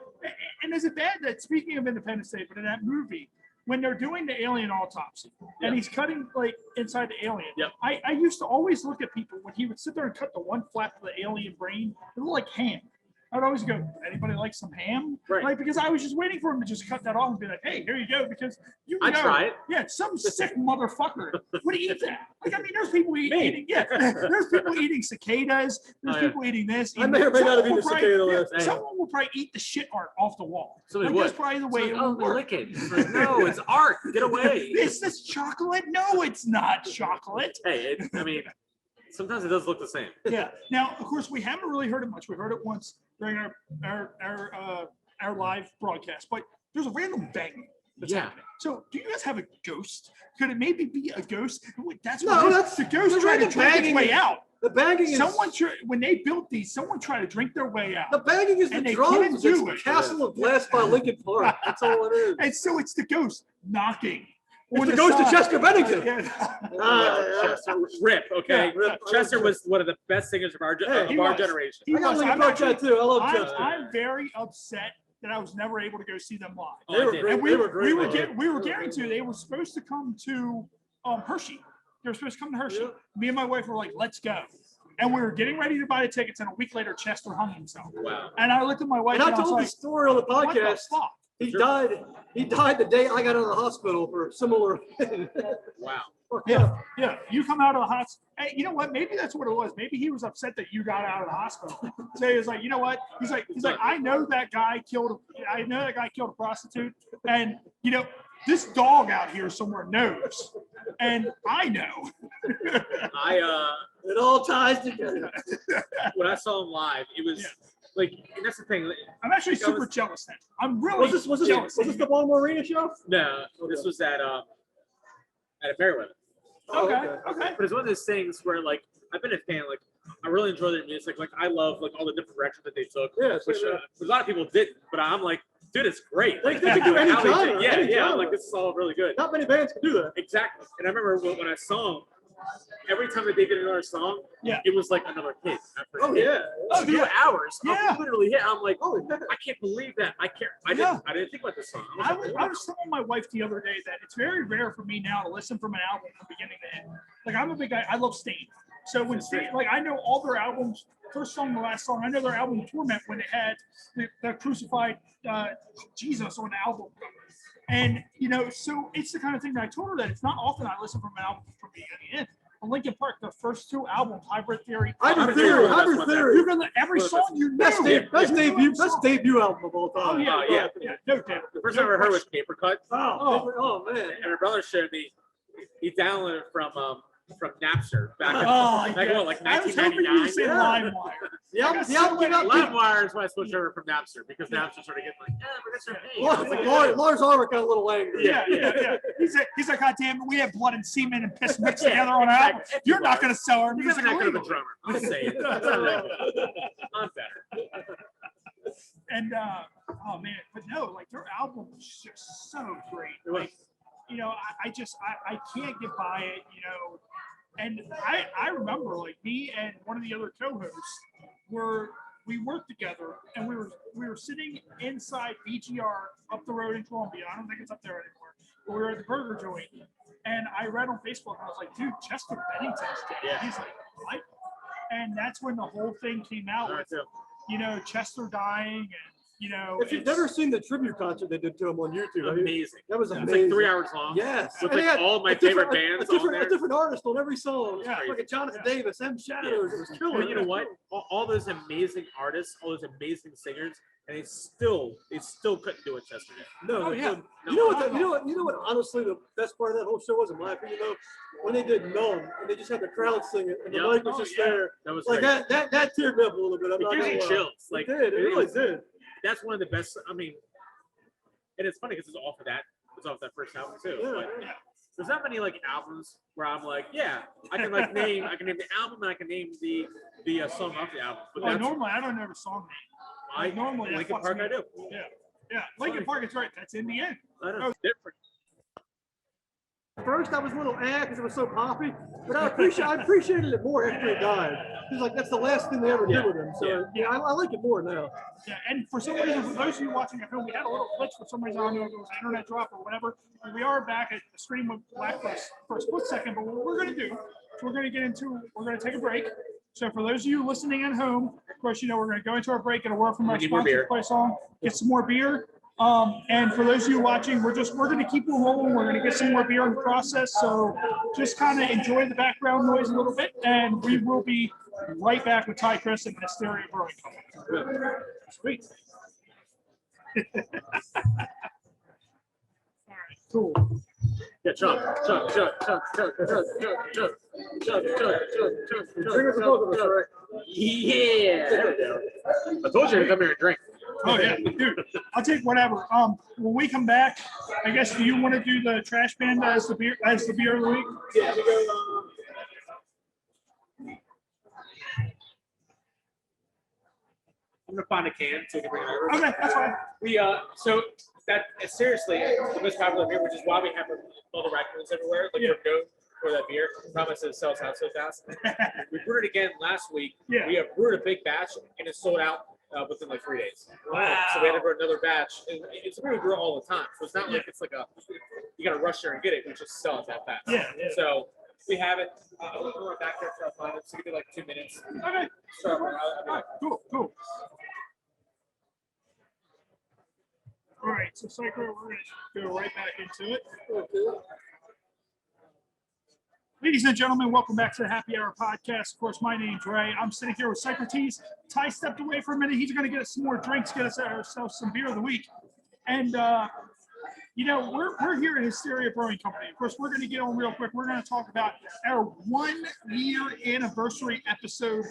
and is it bad that, speaking of Independence Day, but in that movie, when they're doing the alien autopsy and he's cutting like inside the alien, Yep. I used to always look at people when he would sit there and cut the one flap of the alien brain. It looked like ham. I'd always go, "Anybody like some ham?" Right. Like, because I was just waiting for him to just cut that off and be like, "Hey, here you go," because you know, I'd try it. yeah, some sick motherfucker would eat that. Like, I mean, there's people Me. eating, there's people eating cicadas. There's Oh, yeah. people eating this. I may or may not have eaten a Someone cicada will last probably- night. Someone will probably eat the shit art off the wall. Somebody Like, that's would. probably the way It's it like, would work. lick it. It's like, no, it's art. Get away. Is this chocolate? No, it's not chocolate. Hey, I mean, sometimes it does look the same. Yeah. Now, of course, we haven't really heard it much. We heard it once during our live broadcast, but there's a random bang that's Yeah. happening. So, do you guys have a ghost? Could it maybe be a ghost? That's No, what it is. that's- the ghost the trying to random drink its banging way is- out. The banging is When they built these, someone tried to drink their way out. the banging is And the they drums. couldn't It's do the it. Castle of Glass by Lincoln Park. That's all it is. And so it's the ghost knocking. It's on the ghost of side. Chester Bennington. Yeah. Chester, rip, okay? Yeah. Chester was one of the best singers of our, Hey, he of our was. generation. He I got was. Lincoln I'm Park actually- tattoo. I love I'm, Chester. I'm very upset that I was never able to go see them live. Oh, They I were did. great. And They were great. we were guaranteed they were supposed to come to Hershey. They were supposed to come to Hershey. Yeah. Me and my wife were like, "Let's go." And we were getting ready to buy the tickets, and a week later, Chester hung himself. Wow. And I looked at my wife And and, I I was told the like, story on the "What the podcast. fuck?" He died. He died the day I got out of the hospital for a similar thing. Wow. Yeah. You come out of the hospital. Hey, you know what? Maybe that's what it was. Maybe he was upset that you got out of the hospital. So he was like, "You know what?" He's like, "I know that guy killed a prostitute, and you know, this dog out here somewhere knows, and I know." It all ties together. When I saw him live, it was like, and that's the thing. I'm actually That super was- jealous then. I'm really Was this jealous. the Baltimore Arena show? No, this was at a Merriweather. Okay. But it's one of those things where, like, I've been a fan. Like, I really enjoy their music. Like, I love like all the different directions that they took. Yeah, Which same here. a lot of people didn't, but I'm like, dude, it's great. They Like, can do any how they did- genre, Yeah, any yeah. I'm genre. like, this is all really good. Not many bands can do that. Exactly. And I remember when I saw them, every time that they did another song, it was like another hit. After Oh hit. yeah. Oh, 2 yeah. hours. Yeah. Of literally hit. I'm like, Oh yeah. I can't believe that. I Yeah. didn't think about this song. I was telling my wife the other day that it's very rare for me now to listen from an album from beginning to end. Like, I'm a big guy. I love Stain. So when Stain, like, I know all their albums, first song to last song. I know their album Torment when it had the crucified Jesus on the album cover. And, you know, so it's the kind of thing that I told her that it's not often I listen from an album from beginning to end. Linkin Park, their first 2 albums, Hybrid Theory. Hybrid Theory. You're gonna every song you knew. Best debut album of all time. Oh yeah, no doubt. The first time I ever heard was Paper Cut. Oh man. And my brother showed me. He downloaded it from Napster back in like I was hoping you 1999. would say LimeWire. The album came out. LimeWire is why I switched over from Napster because Napster started getting like, we're gonna start paying. I was like, Lars Ulrich got a little angry. Yeah. He's like, God damn it, we have blood and semen and piss mixed together on an album. You're not gonna sell our He's music. not that good of a drummer. I'm saying. I'm better. And oh man, but no, like their album was just so great. It was. Like, you know, I can't get by it, you know. And I remember like me and one of the other co-hosts we worked together and we were sitting inside BGR up the road in Columbia. I don't think it's up there anymore. But we were at the burger joint and I read on Facebook and I was like, dude, Chester Bennington's dead. Yeah. He's like, what? And that's when the whole thing came out with, you know, Chester dying and, you know. If you've never seen the tribute concert they did to him on YouTube, amazing. That was It amazing. was like 3 hours long. Yes. With And they like had all my favorite bands on there. a different artist on every song. Yeah. Like a Jonathan Davis, M. Shadows. It was killer. And you know what? All those amazing artists, all those amazing singers, and they still couldn't do it Chester did. No, Oh, they yeah. couldn't. You know what? Honestly, the best part of that whole show was, in my opinion, though, when they did "Numb" and they just had the crowd singing and the mic was just there. That was Like great. that teared me up a little bit. I'm It not gives gonna you lie. chills. Like It did. It really did. That's one of the best. I mean, and it's funny because it's off of that. It's off that first album too. Yeah, But yeah. there's not many like albums where I'm like, yeah, I can name the album and I can name the song off the album. But Well, that's normally I don't know the song name. Normally Linkin that's Park me. I do. Yeah. Linkin Park is right. That's in the end. I know. Different. First, I was a little because it was so poppy, but I appreciated it more after he died. Because like that's the last thing they ever did with him. So yeah, I like it more now. Yeah, and for some reason, for those of you watching at home, we had a little glitch for some reason. I don't know if it was an internet drop or whatever. And we are back at the stream with Black for a split second. But what we're going to do is we're going to take a break. So for those of you listening at home, of course, you know we're going to go into our break and a word from our sponsor, play song, get some more beer. And for those of you watching, we're going to keep it rolling. We're going to get some more beer in the process. So just kind of enjoy the background noise a little bit, and we will be right back with Tyler Kreis and Hysteria Brewing Company. Sweet. All right, cool. Yeah, chug. Yeah. There we go. I told you to come here and drink. Oh yeah, dude. I'll take whatever. When we come back, I guess do you want to do the trash band as the beer of the week? Yeah, we go. I'm gonna find a can so we can bring it over. Okay, that's fine. We so that seriously the most popular beer, which is why we have all the raccoons everywhere. Like we're known for that beer. Promise it sells out so fast. We brewed it again last week. Yeah. We have brewed a big batch and it sold out within like 3 days. Wow. So we had to brew another batch. And it's a beer we brew all the time. So it's not like it's like you gotta rush there and get it. We just sell it that fast. Yeah. So we have it. We'll go back there for our final. So give it like 2 minutes. Okay. So All right, cool. All right, so Psycho, we're going to go right back into it. Ladies and gentlemen, welcome back to the Happy Hour podcast. Of course, my name's Ray. I'm sitting here with Socrates. Ty stepped away for a minute. He's going to get us some more drinks, get us ourselves some beer of the week. And, you know, we're here at Hysteria Brewing Company. Of course, we're going to get on real quick. We're going to talk about our 1 year anniversary episode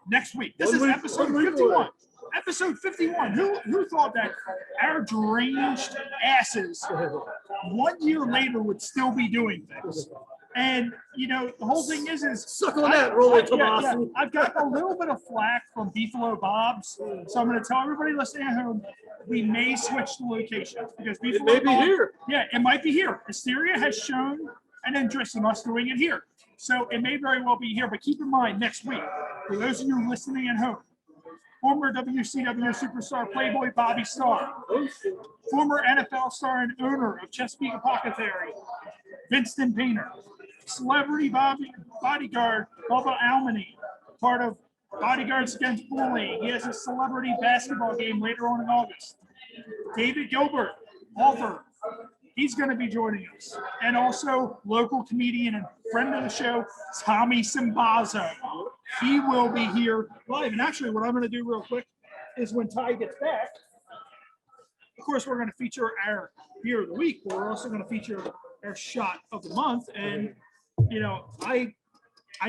next week. This is episode 51. Episode 51. Who thought that our deranged asses 1 year later would still be doing things? And you know, the whole thing is suck on that, Rolly Tomasi. I've got a little bit of flack from Beefalo Bob's, so I'm going to tell everybody listening at home we may switch the locations because Beefalo It may be here. Yeah, it might be here. Hysteria has shown an interest in us doing it here, so it may very well be here. But keep in mind, next week, for those of you listening at home, former WCW superstar Playboy Bobby Starr, former NFL star and owner of Chesapeake Apothecary, Vincent Painter, celebrity bodyguard Bubba Almany, part of Bodyguards Against Bullying. He has a celebrity basketball game later on in August. David Gilbert, author, He's going to be joining us. And also local comedian and friend of the show, Tommy Simbazo. He will be here live. And actually, what I'm going to do real quick is when Ty gets back, of course, we're going to feature our beer of the week, but we're also going to feature our shot of the month. And, you know, I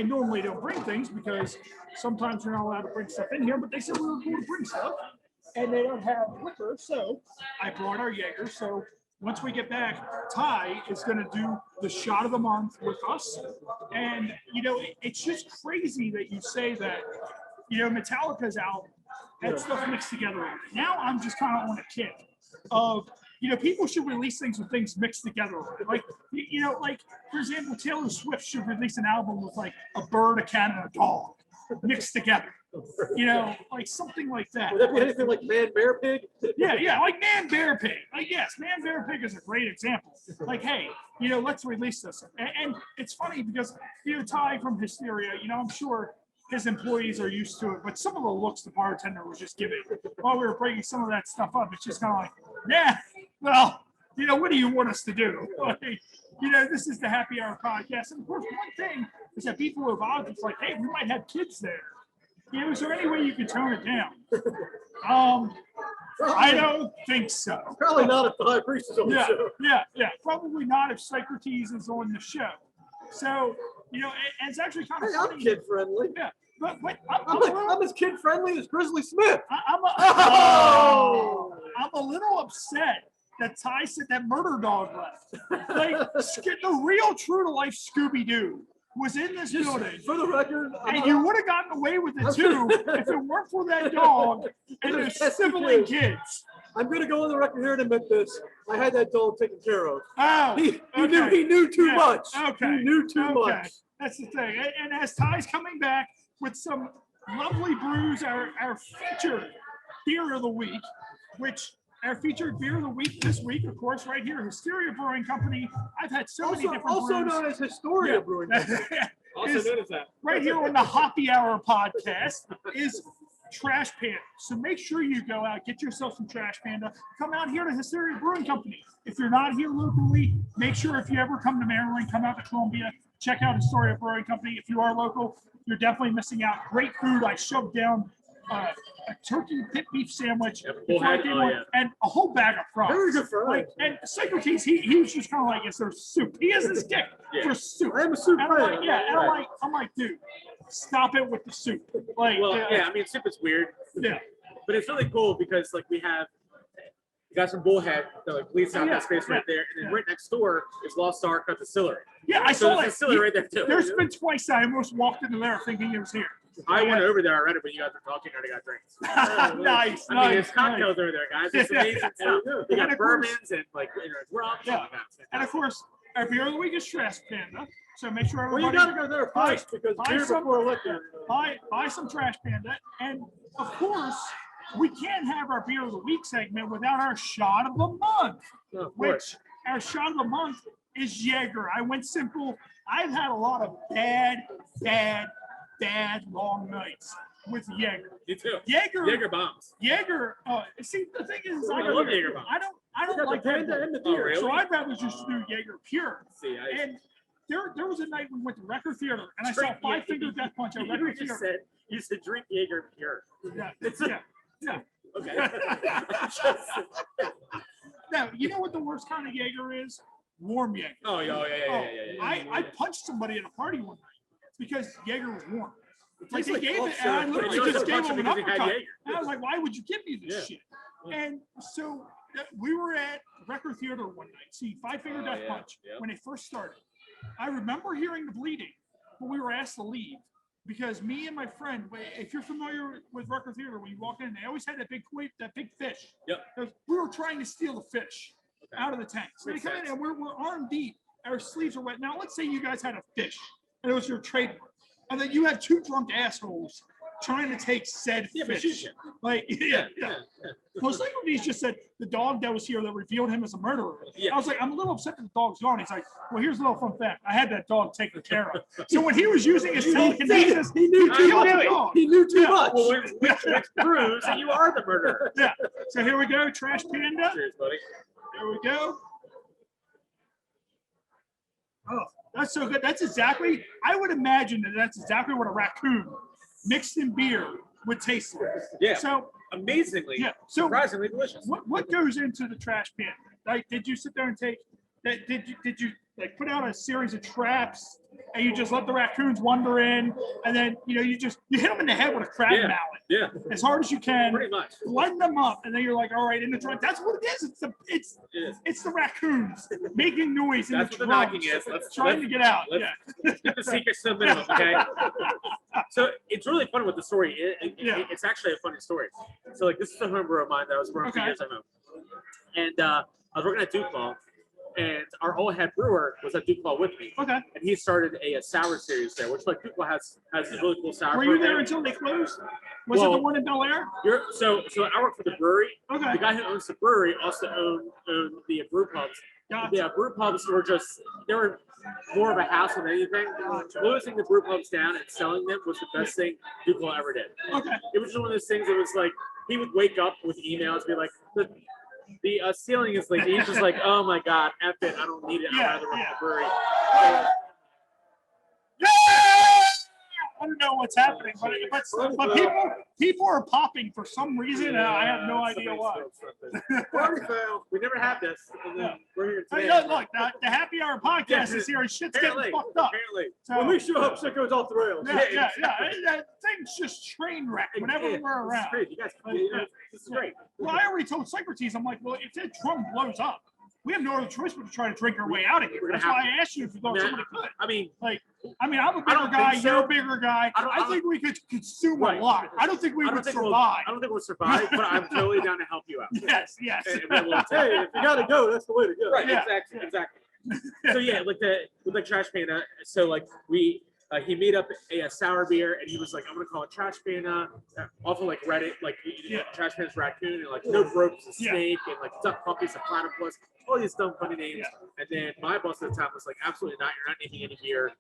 normally don't bring things because sometimes you're not allowed to bring stuff in here, but they said we were going to bring stuff and they don't have liquor. So I brought our Jaeger. So once we get back, Ty is going to do the shot of the month with us. And, you know, it's just crazy that you say that, you know, Metallica's album had stuff mixed together. Now I'm just kind of on a kick of, you know, people should release things with things mixed together. Like, you know, like, for example, Taylor Swift should release an album with like a bird, a cat, and a dog mixed together. You know, like something like that. Would that be anything like Man, Bear, Pig? Yeah, like Man, Bear, Pig. Like, yes, Man, Bear, Pig is a great example. Like, hey, you know, let's release this. And it's funny because, you know, Ty from Hysteria, you know, I'm sure his employees are used to it, but some of the looks the bartender was just giving while we were breaking some of that stuff up, it's just kind of like, yeah, well, you know, what do you want us to do? Like, you know, this is the Happy Hour podcast. And of course, one thing is that people involved, it's like, hey, we might have kids there. You know, is there any way you could tone it down? I don't think so. Probably not if the high priest is on the show. Yeah. Probably not if Socrates is on the show. So, you know, and it's actually kind of funny. I'm kid friendly. Yeah. But I'm as kid friendly as Grizzly Smith. I'm a little upset that Ty said that murder dog left. Like, the real true to life Scooby Doo was in this building. For the record, and you would have gotten away with it too if it weren't for that dog and the sibling kids. I'm going to go on the record here and admit this. I had that dog taken care of. Oh, he knew too much. Okay. He knew too much. That's the thing. And as Ty's coming back with some lovely brews, our featured beer of the week, which our featured beer of the week this week, of course, right here, Hysteria Brewing Company. I've had so many different also brews. known as Hysteria Brewing Company. Also known as that. Right here on the Happy Hour podcast is Trash Panda. So make sure you go out, get yourself some Trash Panda. Come out here to Hysteria Brewing Company. If you're not here locally, make sure if you ever come to Maryland, come out to Columbia, check out Hysteria Brewing Company. If you are local, you're definitely missing out. Great food. I shoved down a turkey pit beef sandwich and a whole bag of fries. Very good fries. Like, and Socrates, he was just kind of like, is there soup? He has this kick for soup. I'm a soup fan. I'm like, dude, stop it with the soup. Like, I mean, soup is weird. Yeah. But it's really cool because, like, we have guys from Bullhead that, like, lease out that space right there. And then right next door is Lost Ark Distillery. Yeah, I saw it. Distillery right there, too. There's been twice I almost walked into there thinking it was here. I went over there already, but you guys were talking. I already got drinks. Nice. I mean, there's cocktails over there, guys. It's amazing stuff. You got bourbons and like rums. Yeah. And of course, our beer of the week is Trash Panda. So make sure everybody. Well, you got to go there first because beer before liquor. Buy some Trash Panda, and of course, we can't have our beer of the week segment without our shot of the month. Which our shot of the month is Jaeger. I went simple. I've had a lot of bad long nights with Jaeger. You too. Jaeger bombs. Jaeger. See, the thing is, I love Jaeger bombs. I don't like Panda and the beer. Really? So I'd rather just do Jaeger pure. See, and there was a night we went to Record Theater and I saw Five Finger Death Punch at Record Theater. You said drink Jaeger pure. Yeah. Okay. Now, you know what the worst kind of Jaeger is? Warm Jaeger. Oh, yeah. I punched somebody at a party one night because Jaeger was warm. Like they like gave it, and I literally just gave him an uppercut. And I was like, why would you give me this shit? And so we were at Record Theater one night, see Five Finger Death Punch when they first started. I remember hearing the bleeding, but we were asked to leave because me and my friend, if you're familiar with Record Theater, when you walk in, they always had that big fish. Yep. We were trying to steal the fish out of the tank. So they come in and we're arm deep. Our sleeves are wet. Now, let's say you guys had a fish and it was your trademark. And then you had two drunk assholes trying to take said fish. Like, Well, Socrates just said the dog that was here that revealed him as a murderer. Yeah. I was like, I'm a little upset that the dog's gone. He's like, well, here's a little fun fact. I had that dog taken care of. So when he was using his telekinesis, he knew too much. Well, which brews, and you are the murderer. Yeah. So here we go, Trash Panda. Cheers, buddy. There we go. Oh, that's so good. That's exactly, I would imagine that's exactly what a raccoon mixed in beer would taste like. Yeah. So, Amazingly, so surprisingly delicious. what goes into the trash can? Like, did you sit there and take that? Did you like put out a series of traps and you just let the raccoons wander in, and then you hit them in the head with a crab mallet, as hard as you can, Pretty much. lighten them up, and then you're like, all right, in the trunk. That's what it is. It's the raccoons making noise. That's in what the drums, knocking is. Let's trying to get out. Let's keep the secrets to the minimum, okay? So it's really fun with the story. It's actually a funny story. So like this is a homebrew of mine that I was brewing for years at home, and I was working at Duke and our old head brewer was at Duke with me. Okay. And he started a sour series there, which like Duke has this really cool sour. Were you there until they closed? Was it the one in Bel Air? So I work for the brewery. Okay. The guy who owns the brewery also owned the brew pubs. Gotcha. Yeah, brew pubs they were more of a hassle than anything. Closing the brew pubs down and selling them was the best thing Duke ever did. Okay. It was just one of those things. It was like he would wake up with emails, be like, the ceiling is leaking. He's just like, oh my god, F it, I don't need it. I'd rather run the brewery. I don't know what's happening, but people are popping for some reason, and I have no idea why. We never had this, and then we're here today. Look, the Happy Hour podcast is here, and shit's getting fucked up. Apparently. So, When we show up, shit goes off the rails. Yeah. That thing's just train wreck whenever we're around. This is great. You guys, this is great. Well, I already told Socrates, I'm like, well, if that drum blows up, we have no other choice but to try to drink our way out of here. That's why I asked you if you thought somebody could. I mean, I'm a bigger guy. You're a bigger guy. I think we could consume a lot. I don't think we would survive. I don't think we'll survive, but I'm totally down to help you out. Yes. Hey, if you gotta go, that's the way to go. Right. Yeah. Exactly. So yeah, with Trash Panda. So like he made up a sour beer, and he was like, I'm gonna call it Trash Panda. Off of like Reddit, like Trash Panda's raccoon, and like No Broke's a snake, and like Duck Puppy's a platypus. All these dumb funny names. And then my boss at the time was like, absolutely not. You're not naming any beer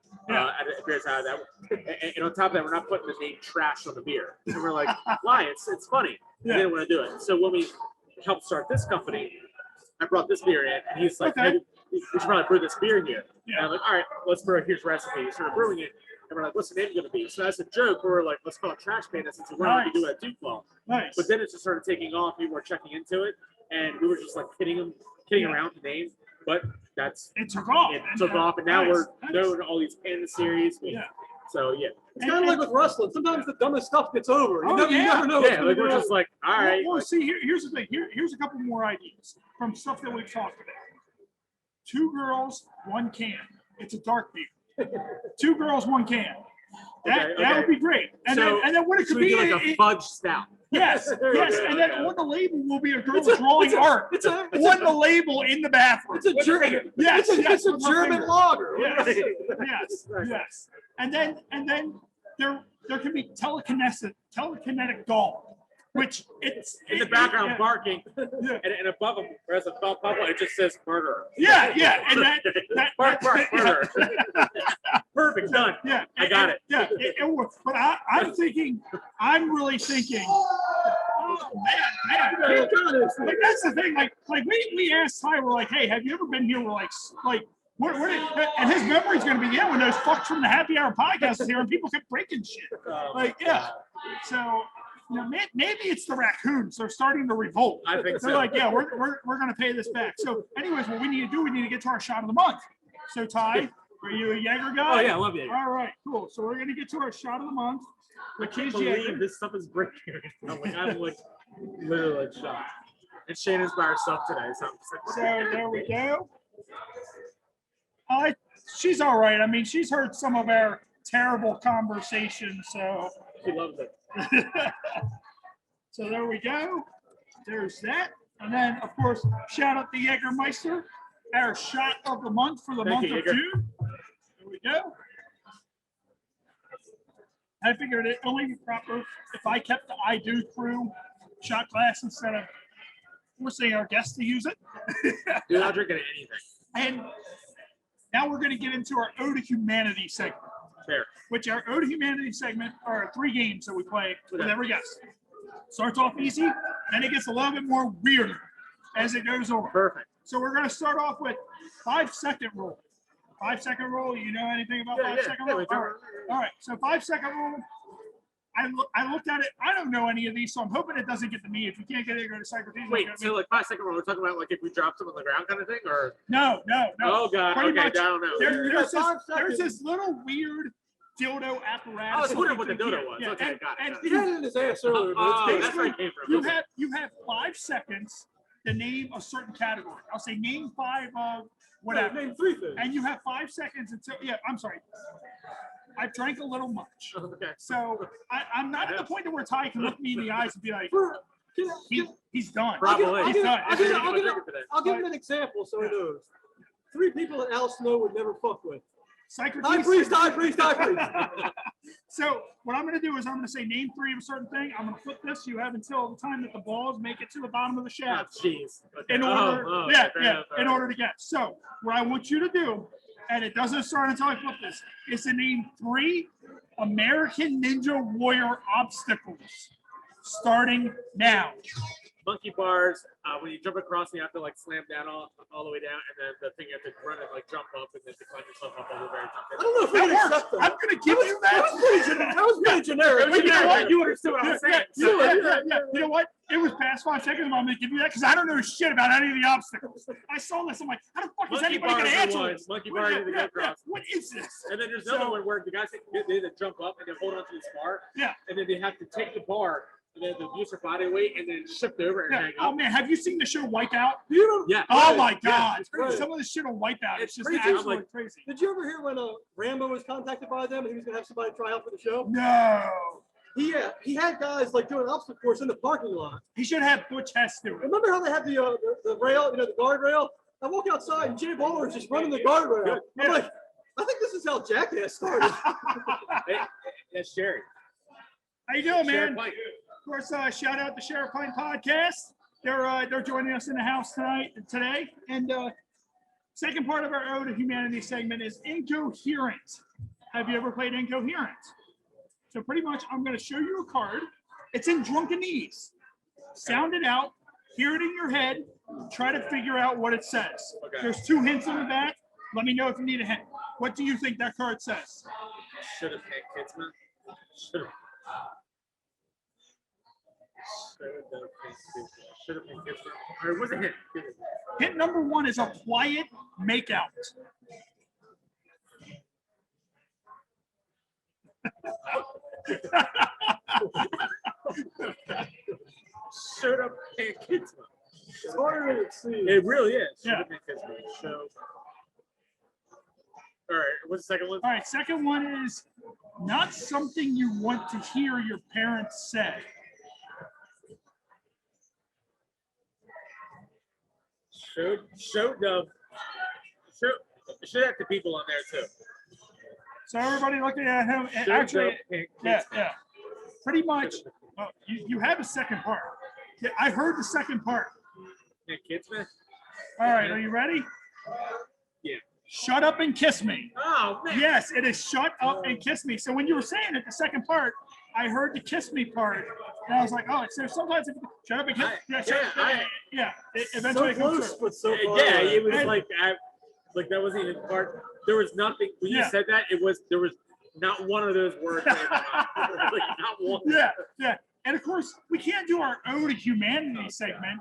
beers out of that. And on top of that, we're not putting the name trash on the beer. And we're like, why? It's funny. He didn't want to do it. So when we helped start this company, I brought this beer in, and he's like, hey, we should probably brew this beer here. And I'm like, all right, let's brew it. Here's the recipe. He started brewing it. And we're like, what's the name going to be? So as a joke, we were like, let's call it Trash Panda since we're not going to do it at Duke. Nice. But then it just started taking off. People were checking into it, and we were just like kidding around the name. But it took off. And now we're known all these Panda series. So yeah. It's kind of like with wrestling. Sometimes the dumbest stuff gets over. You never know. Yeah, like we're just like, all right. Well, see, here's the thing. Here's a couple more ideas from stuff that we've talked about. 2 girls, 1 can. It's a dark beer. 2 girls, 1 can. That would be great. And then what it could be like a fudge stout. Yes. And then on the label will be a girl drawing art on the label in the bathroom. It's a German. Yes, it's a German lager. Yes. And then there can be telekinetic dog, which it's in the background barking, and above them there's a bubble. It just says murderer. Yeah, and that bark, murderer. Perfect, done. Yeah, I got it. Yeah, it works. But I'm really thinking. Oh man. Like that's the thing. Like we asked Tyler, like, hey, have you ever been here? We're like what and his memory's gonna be when those fucks from the Happy Hour podcast is here and people kept breaking shit. So. Maybe it's the raccoons. They're starting to revolt. I think so. They're like, yeah, we're going to pay this back. So, anyways, what we need to do, we need to get to our shot of the month. So, Ty, are you a Jaeger guy? Oh yeah, I love Jaeger. All right, cool. So we're going to get to our shot of the month, which is Jaeger. This stuff is breaking. I'm like literally shocked. And Shannon's by herself today. So there we go. She's all right. I mean, she's heard some of our terrible conversations, so she loves it. So there we go. There's that. And then, of course, shout out to Jägermeister, our shot of the month for the month of June. There we go. I figured it only be proper if I kept the I Do crew shot glass instead of forcing our guests to use it. Dude, I'll drink it anything. And now we're going to get into our Ode to Humanity segment. Fair. Which our Ode to Humanity segment are 3 games that we play with every guest. Starts off easy, then it gets a little bit more weirder as it goes on. Perfect. So we're going to start off with 5-second rule. 5-second rule. You know anything about Yeah, 5-second yeah, rule? we All right. All right. So 5-second rule. I looked at it. I don't know any of these, so I'm hoping it doesn't get to me. If you can't get it, go to Socrates. Wait, so like 5-second rule, we're talking about like if we drop them on the ground kind of thing, or? No. Oh god, Pretty okay, I much, don't know. there's this little weird dildo apparatus. I was wondering what the looking dildo thing was. here. Okay, And- got and it. He had it in his ass earlier. But Oh, it's that's where it came from. You have 5 seconds to name a certain category. I'll say name 5 of whatever. Name 3 things. And you have 5 seconds until, I'm sorry. I drank a little much. Okay. So I'm not at the point where Ty can look me in the eyes and be like, he's done. Probably. He's done. I'll give him an example so he knows. 3 people that Al Snow would never fuck with. Socrates. High priest. So what I'm going to do is I'm going to say name 3 of a certain thing. I'm going to flip this. You have until the time that the balls make it to the bottom of the Oh, shaft. jeez. Okay. In order, fair in enough. order to get. So what I want you to do, and it doesn't start until I flip this, is to name 3 American Ninja Warrior obstacles, starting now. Monkey bars. When you jump across, you have to like slam down all the way down, and then the thing you have to run and like jump up, and then to climb yourself up all the very top. I don't know if we That can works. accept them. I'm going to give you that. That was pretty generic. You know what? You understood what I was saying. You know what? It was past 5 seconds. I'm going to give you that because I don't know shit about any of the obstacles. I saw this. I'm like, how the fuck is Monkey anybody going to bars answer are this? Monkey bars are the go across. What is this? And then there's another So- one where the guys they jump up and then hold onto this bar. Yeah. And then they have to take the bar and then use their body weight and then shift over and Yeah. hang Oh up. man, have you seen the show Wipeout? You don't. Yeah. Oh my Yeah, god, it's crazy. some of the shit on Wipeout It's is just crazy. I'm absolutely like- crazy. Did you ever hear when Rambo was contacted by them and he was gonna have somebody try out for the show? No, He had guys like doing obstacle course in the parking lot. he should have Butch Hess do it. Remember how they had the rail, the guardrail? I walk outside and Jay Bowler is just running the guardrail. I'm like, I think this is how Jackass started. Hey, that's Sherry. How you doing, Sheriff man? Pike. Of course, shout out to A Pint Podcast. They're joining us in the house today. And second part of our Ode to Humanity segment is Incoherent. Have you ever played Incoherent? So pretty much, I'm going to show you a card. It's in Drunkenese. Sound it out, hear it in your head, try to figure out what it says. Okay. There's 2 hints on the back. Let me know if you need a hint. What do you think that card says? Should have picked Kidsman. Should have. Should have picked Kidsman. Or was it him? Hint number 1 is a quiet makeout. Should have picked Kidsman. It's harder than it seems. It really is. Should Yeah. have picked Kidsman. So. All right. What's the second one? All right, second one is not something you want to hear your parents say. Should have the people on there too. So everybody looking at him, and Should actually, have picked yeah, Kidsman. yeah. Pretty much, you have a second part. Yeah, I heard the second part. Pick Kidsman. All right, are you ready? Yeah. Shut up and kiss me. Oh man. Yes, it is shut up and kiss me. So when you were saying it, the second part, I heard the kiss me part, and I was like, oh, so sometimes it, shut up and kiss. It eventually So comes close, through. but so far. Yeah, it was And- like that wasn't even part. There was nothing when you Yeah. said that. There was not one of those words. Like not one. Yeah. And of course, we can't do our Ode to Humanity segment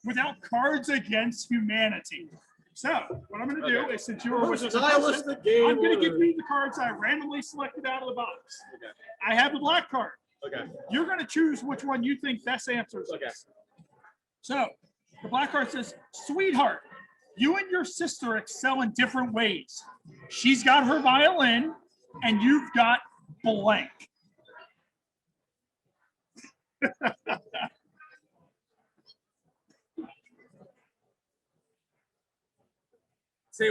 without Cards Against Humanity. So what I'm going to do is, since you were with us, Nihilistic game. I'm going to give you the cards I randomly selected out of the box. Okay. I have the black card. Okay. You're going to choose which one you think best answers. Okay. So the black card says, sweetheart, you and your sister excel in different ways. She's got her violin and you've got blank. Say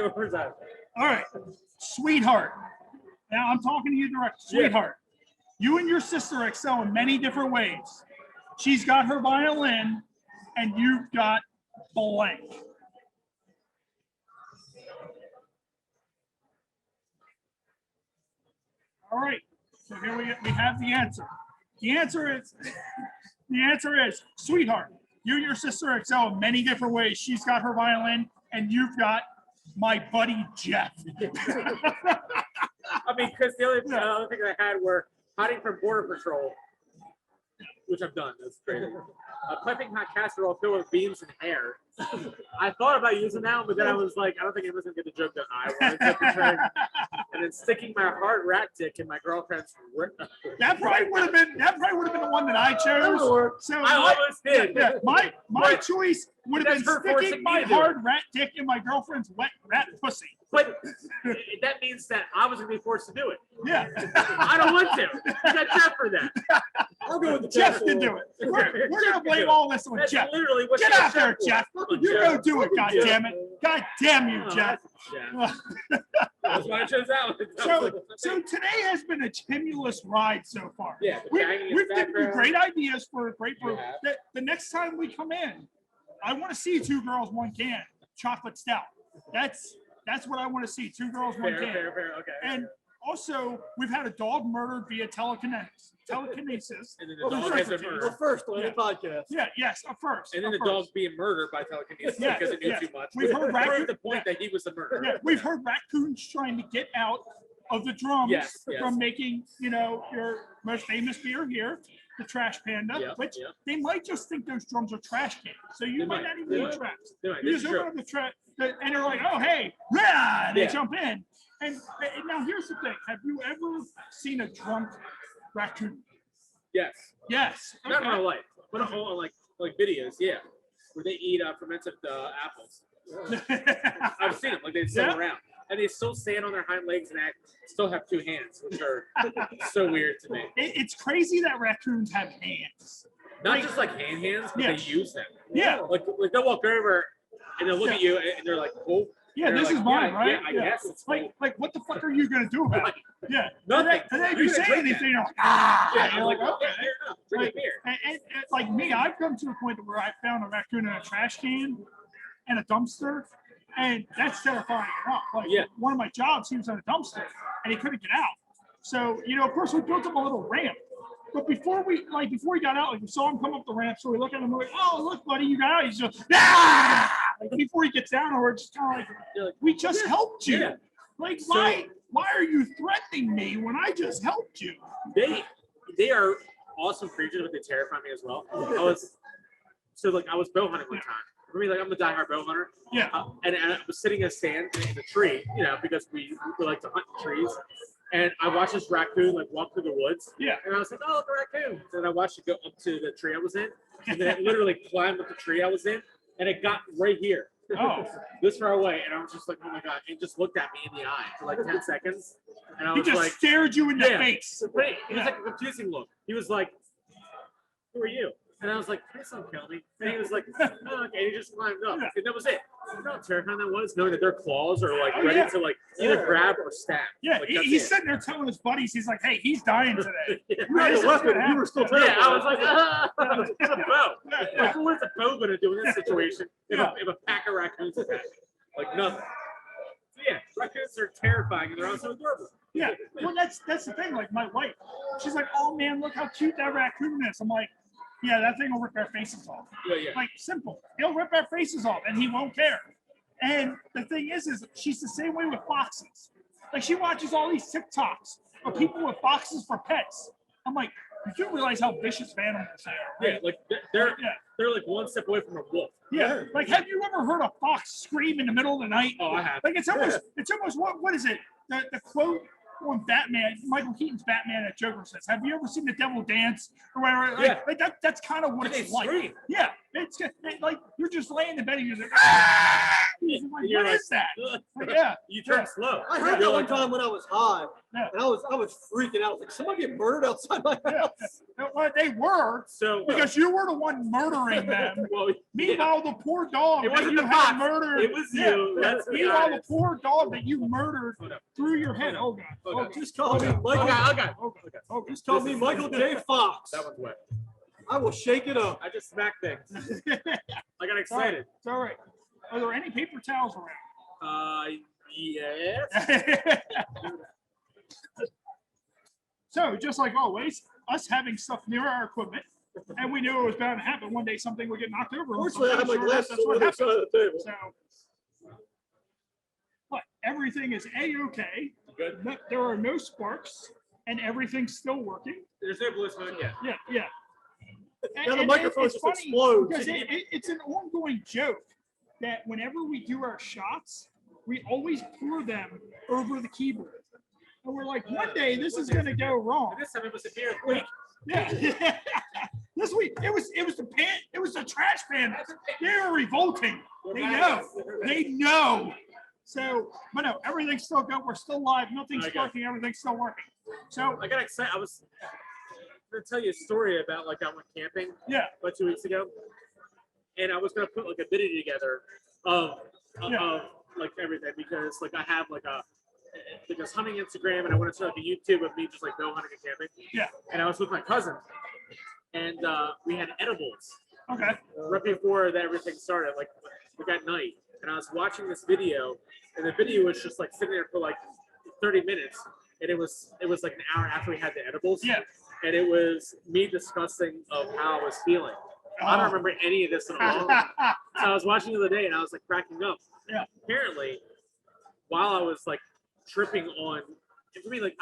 what words out. All right, sweetheart. Now I'm talking to you direct. Sweetheart, you and your sister excel in many different ways. She's got her violin and you've got blank. All right, so here we have the answer. The answer is, sweetheart, you and your sister excel in many different ways. She's got her violin and you've got my buddy Jeff. I mean, because the other thing I had were hiding from Border Patrol, which I've done. That's crazy. A piping hot casserole filled with beans and hair. I thought about using that one, but then I was like, I don't think anyone's gonna get the joke that I wanted to return. And then sticking my hard rat dick in my girlfriend's. That probably would have been the one that I chose. So I almost did. Yeah, my choice would have been sticking my hard rat dick in my girlfriend's wet rat pussy. But that means that I was gonna be forced to do it. Yeah. I don't want to. I got Jeff for that. I'll go with the Jeff to do it. We're gonna blame all this on That's Jeff. literally what Get out there, Jeff. You go do it, Jeff. goddammit. God damn you, Jeff. That's why I chose that one. So today has been a stimulus ride so far. Yeah, We've given you great ideas for a great brew. Yeah. The next time we come in, I want to see 2 girls, 1 can chocolate stout. That's what I want to see. 2 girls, 1 can. Fair, okay. And also, we've had a dog murdered via telekinesis. And then the dog has a The murder. first on the podcast. Yeah, yes, a first. And then the first. dog being murdered by telekinesis Yes, because it knew yes. too much. We've heard Proved the point that he was the murderer. Yeah, we've heard raccoons trying to get out of the drums Yes. from making, your most famous beer here, the Trash Panda, which they might just think those drums are trash cans. So you might not even need trash. You This just is true. open up the trash, and they're like, oh, hey, rah, and they Yeah. jump in. And now here's the thing. Have you ever seen a drunk raccoon? Yes. Yes. Not in my Okay. life, but on like videos, yeah, where they eat fermented apples. I've seen them, like they sit Yeah. around, and they still stand on their hind legs and still have 2 hands, which are so weird to me. It's crazy that raccoons have hands. Not just like hands, but Yeah. they use them. Yeah. Like they'll walk over and they'll look at you and they're like, "Oh, Yeah, They're this like, is mine, yeah, right? yeah, I guess it's like, what the fuck are you gonna do about it? Yeah, nothing." And then if You're you gonna say drink anything, that. you're like, ah. Yeah, And I'm you're like, like, okay, okay. fair enough. Drink Like, a beer. and like me, I've come to a point where I found a raccoon in a trash can and a dumpster, and that's terrifying enough. Like, Yeah. one of my jobs, he was in a dumpster and he couldn't get out. So, of course, we built him a little ramp. But before he got out, we saw him come up the ramp, so we look at him and we're like, oh, look, buddy, you got out. He's just, ah! Like, before he gets down, we're just kind of like, we just helped you. Yeah. Like, why are you threatening me when I just helped you? They are awesome creatures, but they terrify me as well. I was bow hunting one time. For me, like I'm a diehard bow hunter. Yeah. And I was sitting in a stand in a tree, because we like to hunt trees. And I watched this raccoon like walk through the woods. Yeah. And I was like, oh, the raccoon. And I watched it go up to the tree I was in. And then it literally climbed up the tree I was in. And it got right here. Oh. This far away. And I was just like, oh my God. And just looked at me in the eye for like 10 seconds. And I He was just like, stared you in the face. but it was like a confusing look. He was like, who are you? And I was like, please don't kill me. And he was like, oh, okay. And he just climbed up. Yeah. And that was it. You know how terrifying that was, knowing that their claws are like Oh, ready yeah. to like either grab or stab. Yeah, Like, he's that's it. sitting there telling his buddies, he's like, hey, he's dying today. You had This the is weapon. gonna You were still happen. terrified. Yeah, I was like, it's a bow. Yeah, Like, what's a bow going to do in this situation if, Yeah. if a pack of raccoons attack? Like, nothing. So, yeah, raccoons are terrifying and they're also adorable. Yeah, well, that's the thing. Like, my wife, she's like, oh, man, look how cute that raccoon is. I'm like, yeah, that thing will rip our faces off. Yeah. Like, simple. He'll rip our faces off, and he won't care. And the thing is she's the same way with foxes. Like, she watches all these TikToks of people with foxes for pets. I'm like, you do realize how vicious animals they are. Yeah, like they're Yeah. like one step away from a wolf. Yeah. Like, have you ever heard a fox scream in the middle of the night? Oh, I have. Like, it's almost what is it? The quote on Batman, Michael Keaton's Batman that Joker says, have you ever seen the devil dance or whatever? Like, that's kind of what They it's like. scream. Yeah. It's like you're just laying in bed and you're like, ah! You're like, You're what like, is that? Like, yeah. You turn Yeah. slow. I heard that one time when I was high, Yeah. and I was freaking out. Like, somebody get murdered outside my house. Well, they were, So because you were the one murdering them. well, Meanwhile, the poor dog It that wasn't you the had fox. murdered. It was you. Let's be Meanwhile, the honest. poor dog that you murdered Hold up. through your head. Oh, God. Hold up. Just call me Michael. Okay. Just call me Michael J. Fox. That one's wet. I will shake it up. I just smacked things. I got It's all right. excited. It's all right. Are there any paper towels around? Yes. So, just like always, us having stuff near our equipment, and we knew it was bound to happen. One day something would get knocked over. Fortunately, I have my Sure, glasses that's on what the other side happened. of the table. So, but everything is A-okay. Good. There are no sparks, and everything's still working. There's no blue smoke yet. Yeah. Now the microphone it's just funny explodes. because it's an ongoing joke that whenever we do our shots, we always pour them over the keyboard. And we're like, one day this is going to go wrong. And this time it was a beer week. Yeah. This week it was the trash pan. They were revolting. They know. So, but no, everything's still good. We're still live. Nothing's working. Everything's still working. So I got excited. I was going to tell you a story about like I went camping. Yeah. About 2 weeks ago, and I was going to put like a video together of like everything because like I have like this hunting Instagram and I wanted to start like a YouTube of me just like go hunting and camping. Yeah. And I was with my cousin, and we had edibles. Okay. Right before that everything started, like at night, and I was watching this video, and the video was just like sitting there for like 30 minutes, and it was like an hour after we had the edibles. Yeah. And it was me discussing of how I was feeling. I don't remember any of this at all. So I was watching the other day, and I was like cracking up. Yeah. Apparently, while I was like tripping on, for me, like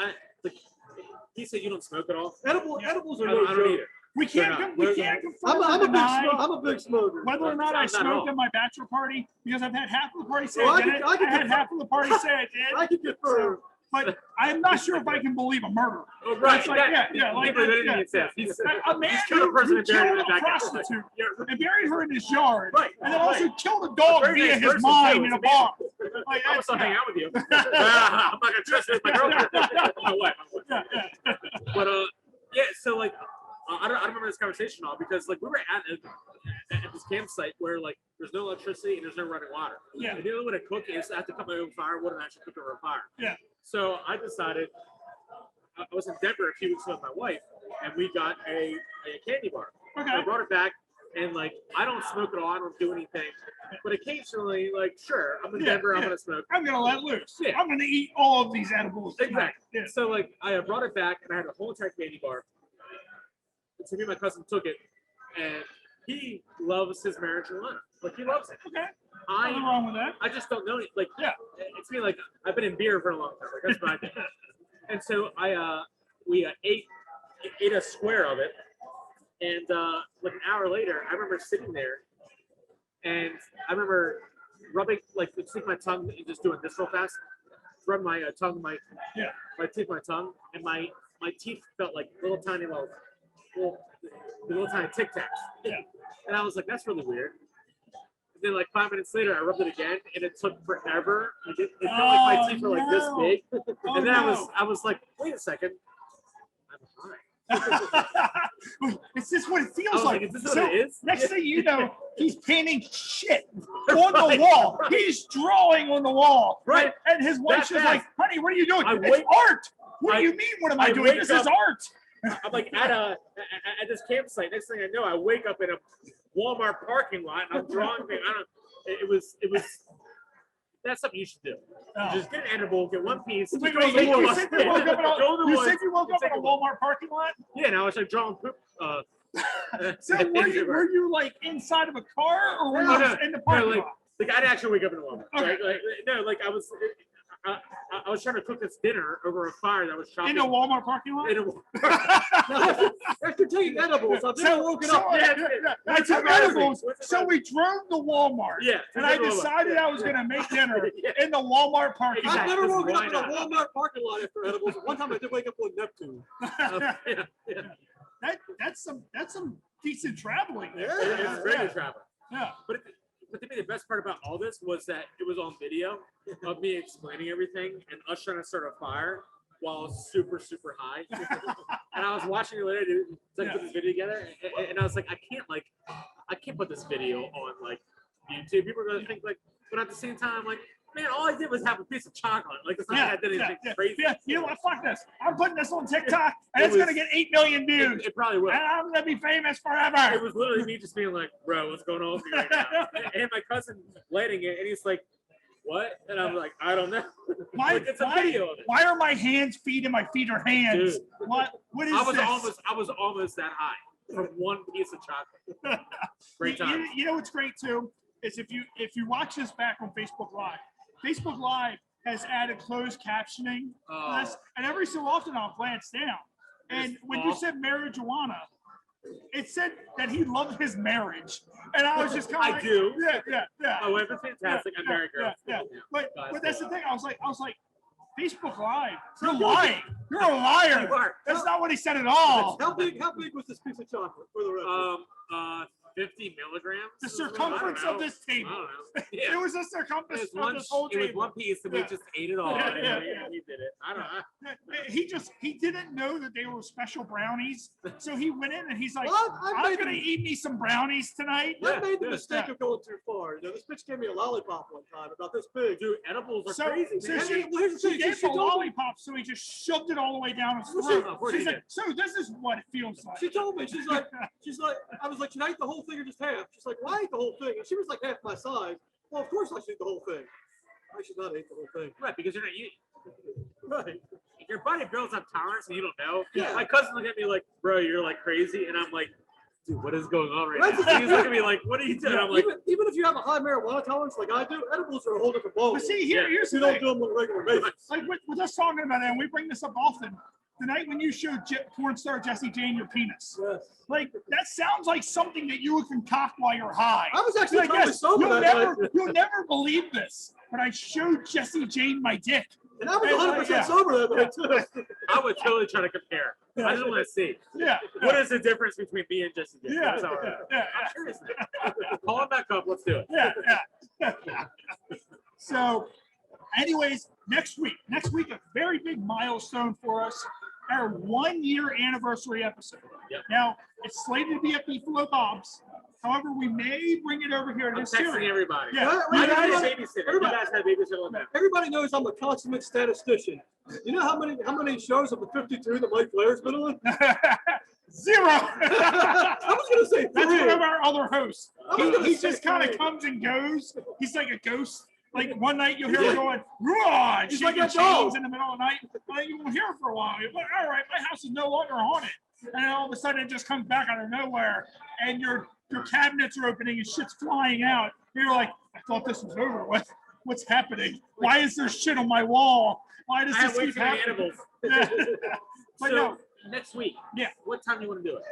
he said you don't smoke at all. Edibles are I no don't joke. either. We can't confirm I'm or a deny big smoker. whether or not I Not at all. smoked at my bachelor party, because I've had half of the party say Well, I I did can- it. I can I had confirm. half of the party say I did. I can confirm. But I'm not sure if I can believe a murder. Oh, right. It's like, like anything that, he says. He's a man he's killed a person who and buried him in killed the a backyard. prostitute Yeah. and buried her in his yard, Right, and then also right. killed a dog Very via nice his person, mind too. in a It's bar. amazing. Like, I was still hanging out with you. I'm not gonna trust it with my girlfriend. My wife. yeah. But yeah. So like, I don't remember this conversation at all because like we were at this campsite where like there's no electricity and there's no running water. Yeah. And the only way to cook is I have to cut my own firewood and actually cook over a fire. Yeah. So I decided. I was in Denver a few weeks ago with my wife, and we got a candy bar. Okay. I brought it back, and like I don't smoke at all. I don't do anything, but occasionally, like sure, I'm in Denver. I'm gonna smoke. I'm gonna let loose. Yeah. I'm gonna eat all of these edibles. tonight. Exactly. Yeah. So like I brought it back, and I had a whole entire candy bar. And so me and my cousin took it, and he loves his marijuana. Like he loves it. Okay. Nothing wrong with that. I just don't know. Like Yeah. it's me. Like I've been in beer for a long time. Like that's what I do. And so we ate a square of it, and like an hour later, I remember sitting there, and I remember rubbing like taking my tongue and just doing this real fast, rub my tongue, my teeth, my tongue, and my teeth felt like little tiny Tic Tacs. Yeah. And I was like, that's really weird. And then like 5 minutes later, I rubbed it again, and it took forever. Like, it felt like my teeth were like this big. And then I was like, wait a second, I'm high. Is this what it feels I was like? like, is this what it is? Next thing you know, he's painting shit on the wall. He's drawing on the wall. Right. And his wife's That just like, honey, what are you doing? It's art. What do you mean, what am I doing? wake This is up- art. I'm like at this campsite. Next thing I know, I wake up in a Walmart parking lot, and I'm drawing things. It was. That's something you should do. Oh. Just get an edible, get one piece. Wait, go to the you woods. said you woke up in a, Go to the you woods, said you woke up in take a a walk. Walmart parking lot? Yeah, and I was like drawing poop. So were you like inside of a car or were you No, just in the parking like, lot? like I'd actually wake up in a Walmart. Okay. Like I was. I was trying to cook this dinner over a fire that was chopping. In a Walmart parking lot? in a- After taking edibles, I've never woken up. I took edibles, so we drove to Walmart. Yeah, And I to Walmart. decided I was going to make dinner Yeah. in the Walmart parking lot. I've Exactly. never woken Why up in a not? Walmart parking lot after edibles. One time I did wake up on Neptune. Yeah. That's some decent traveling there. It's great to travel. Yeah. But to me, the best part about all this was that it was on video of me explaining everything and us trying to start a fire while I was super, super high. And I was watching it later to put this video together, and I was like, I can't put this video on like YouTube. People are gonna think like, but at the same time, like, man, all I did was have a piece of chocolate. Like, it's not like I did anything crazy. Yeah, you know what? Fuck this. I'm putting this on TikTok, and It it's going to was- get 8 million views. It probably will. And I'm going to be famous It forever. was literally me just being like, bro, what's going on with me right now? And my cousin lighting it, and he's like, what? And I'm like, I don't know. Why, Like, it's a video of it. why are my hands feet and my feet are hands? Dude. What is I was this? almost that high from one piece of chocolate. Great time. You know what's great too is if you watch this back on Facebook Live, Facebook Live has added closed captioning for this, and every so often I'll glance down. And when you said marijuana, it said that he loved his marriage, and I was just kind of I do. Yeah. My wife is fantastic. I'm married, girl. Yeah. But that's the thing. I was like, Facebook Live, you're lying. You're a liar. You are. That's not what he said at all. How big was this piece of chocolate for the record? 50 milligrams. The circumference of this table. I don't know. Yeah. It was the circumference It of this whole was table. one piece, and we just ate it all. Yeah. He did it. I don't know. He didn't know that they were special brownies, so he went in and he's like, Well, I'm gonna eat me some brownies tonight. I made the mistake of going too far. You know, this bitch gave me a lollipop one time about this big. Dude, edibles are crazy. So man. she gave him a lollipop, so he just shoved it all the way down his throat. Of course She's he like, did. so this is what it feels like. She told me, she's like, I was like, should I eat the whole thing or just half? She's like, well, I ate the whole thing. And she was like half my size. Well, of course I should eat the whole thing. I should not eat the whole thing. Right, because you're not eating. Right. Your body builds up tolerance and you don't know. Yeah. My cousin looked at me like, bro, you're like crazy. And I'm like, dude, what is going on right now? He's looking at me like, what are you doing? I'm like, even if you have a high marijuana tolerance like I do, edibles are a whole different ballgame. But see, here's You the don't thing. do them on a regular basis. Like with us talking about it, and we bring this up often. The night when you showed porn star Jesse Jane your penis, Yes. like that sounds like something that you would concoct while you're high. I was actually Like, totally yes, sober you'll that never, night. you'll never believe this, but I showed Jesse Jane my dick. And I was And, 100% yeah. sober that night, too. I would totally try to compare. I just want to see. Yeah. What is the difference between me and Jesse? Yeah. That's all right. Yeah. I'm curious now. Call him back up. Let's do it. Yeah. So, anyways, next week, a very big milestone for us. Our 1 year anniversary episode. Yep. Now, it's slated to be at Buffalo Bob's. However, we may bring it over here to I'm this texting series. everybody. Yeah. I got a Everybody- babysitter. You guys had a babysitter on that. Everybody knows I'm a consummate statistician. You know how many shows of the 52 that Mike Blair's been on? 0. I was gonna say That's 3. one of our other hosts. I was gonna He say just kind of 3. comes and goes. He's like a ghost. Like one night you'll hear him going, "Raw!" and He's shaking like a chains dog. in the middle of the night. But then you won't hear it for a while. You're like, all right, my house is no longer haunted. And then all of a sudden it just comes back out of nowhere, and your cabinets are opening and shit's flying out. You're like, I thought this was over. What's happening? Why is there shit on my wall? Why does I this have way keep too many happening? edibles. Yeah. But So, no, next week. Yeah. What time do you want to do it?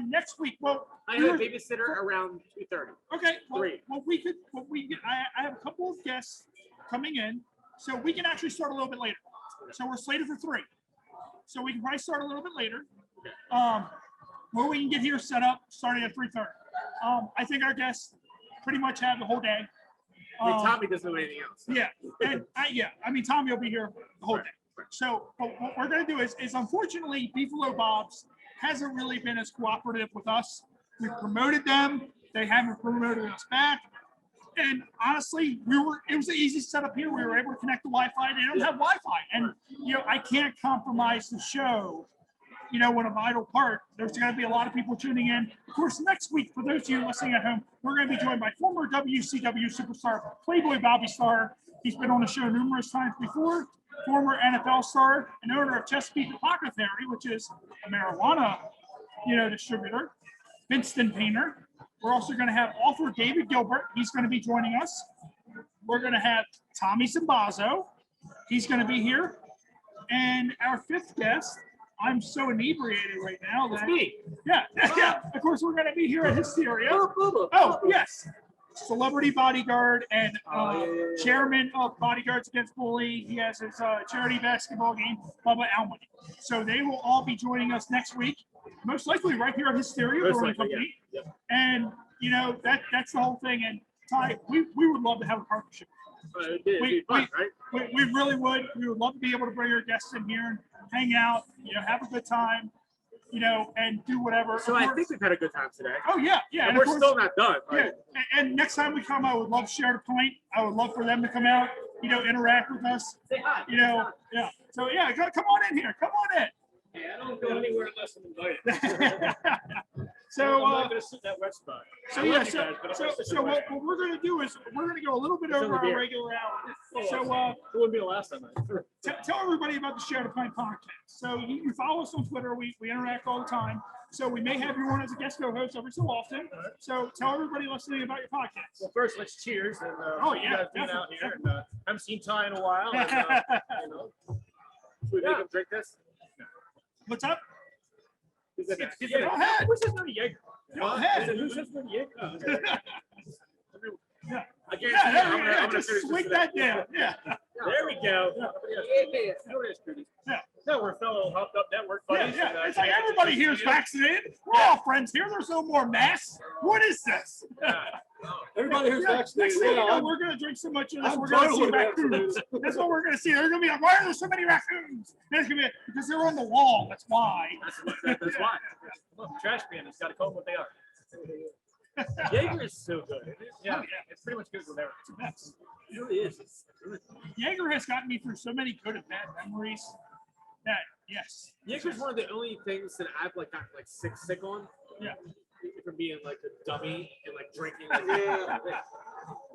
next week. Well, I have a babysitter around 2:30. okay. Well, 3. I have a couple of guests coming in, so we can actually start a little bit later. So we're slated for 3, so we can probably start a little bit later. Where we can get here set up starting at 3:30. I think our guests pretty much have the whole day. I mean, Tommy doesn't know anything else. Yeah, and I mean Tommy will be here the whole day. So, but what we're going to do is unfortunately, Buffalo Bob's hasn't really been as cooperative with us. We promoted them; they haven't promoted us back. And honestly, it was an easy setup here. We were able to connect to Wi-Fi. They don't have Wi-Fi, and I can't compromise the show. When a vital part, there's going to be a lot of people tuning in. Of course, next week, for those of you listening at home, we're going to be joined by former WCW superstar Playboy Bobby Starr. He's been on the show numerous times before. Former NFL star and owner of Chesapeake Apothecary, which is a marijuana, distributor. Vincent Painter. We're also going to have author David Gilbert. He's going to be joining us. We're going to have Tommy Zimbazo. He's going to be here. And our 5th guest, I'm so inebriated right now that Me. yeah. Of course, we're going to be here at Hysteria. Bubba. Oh, yes. Celebrity bodyguard and Yeah. chairman of Bodyguards Against Bullying. He has his charity basketball game, Bubba Almond. So they will all be joining us next week, most likely right here at Hysteria Most Brewing likely, Company. yeah. Yep. And that's the whole thing. And Ty, we would love to have a partnership. It'd be fun, right? We really would. We would love to be able to bring our guests in here and hang out, have a good time, and do whatever. So Of I course- think we've had a good time today. Oh yeah. And of we're course- still not done. yeah, Right? and next time we come, I would love to share the pint. I would love for them to come out, interact with us. Say hi. Yeah. So yeah, come on in here. Come on in. I don't go anywhere unless I'm invited. So, I'm not gonna sit in that wet spot. so I yeah, love you guys, but I'm gonna sit in the wet what we're gonna do is we're gonna go a little bit It's over over our there. regular hour. spot. So, It wouldn't be the last time. tell everybody about the Share the Pint podcast. So you follow us on Twitter. We interact all the time. So we may have you on as a guest co-host every so often. So tell everybody listening about your podcast. Well, first, let's cheers. And, Oh, you yeah, guys being out definitely, here. And, haven't seen Ty in a while. And, you know, Should we make them drink this? What's up? Is it- yeah, Go ahead. Who says no to Jaeger? Go ahead. Who says no to Jaeger? Yeah. I guarantee Yeah, you, there I'm we gonna- go. I'm gonna Just finish this swing today. that down. Yeah. There we go. Yeah. No, we're fellow hopped up network buddies. Yeah. and, It's like everybody here is vaccinated. We're all friends here. There's no more masks. What is this? Everybody here's Yeah, vaccinated. next thing you Yeah, know, I'm- we're gonna drink so much of this, I'm we're gonna see totally raccoons. vaccinated. That's what we're gonna see. They're gonna be like, why are there so many raccoons? And it's gonna be because they're on the wall. That's why. That's why. Look, trash man has got to call them what they are. Jaeger is so good. Yeah, it's pretty much good with everything. It's the best. It really is. It's really- Jaeger has gotten me through so many good and bad memories. That yes. Jaeger's one of the only things that I've like gotten like sick on. Yeah. From being like a dummy and like drinking. Like, Yeah.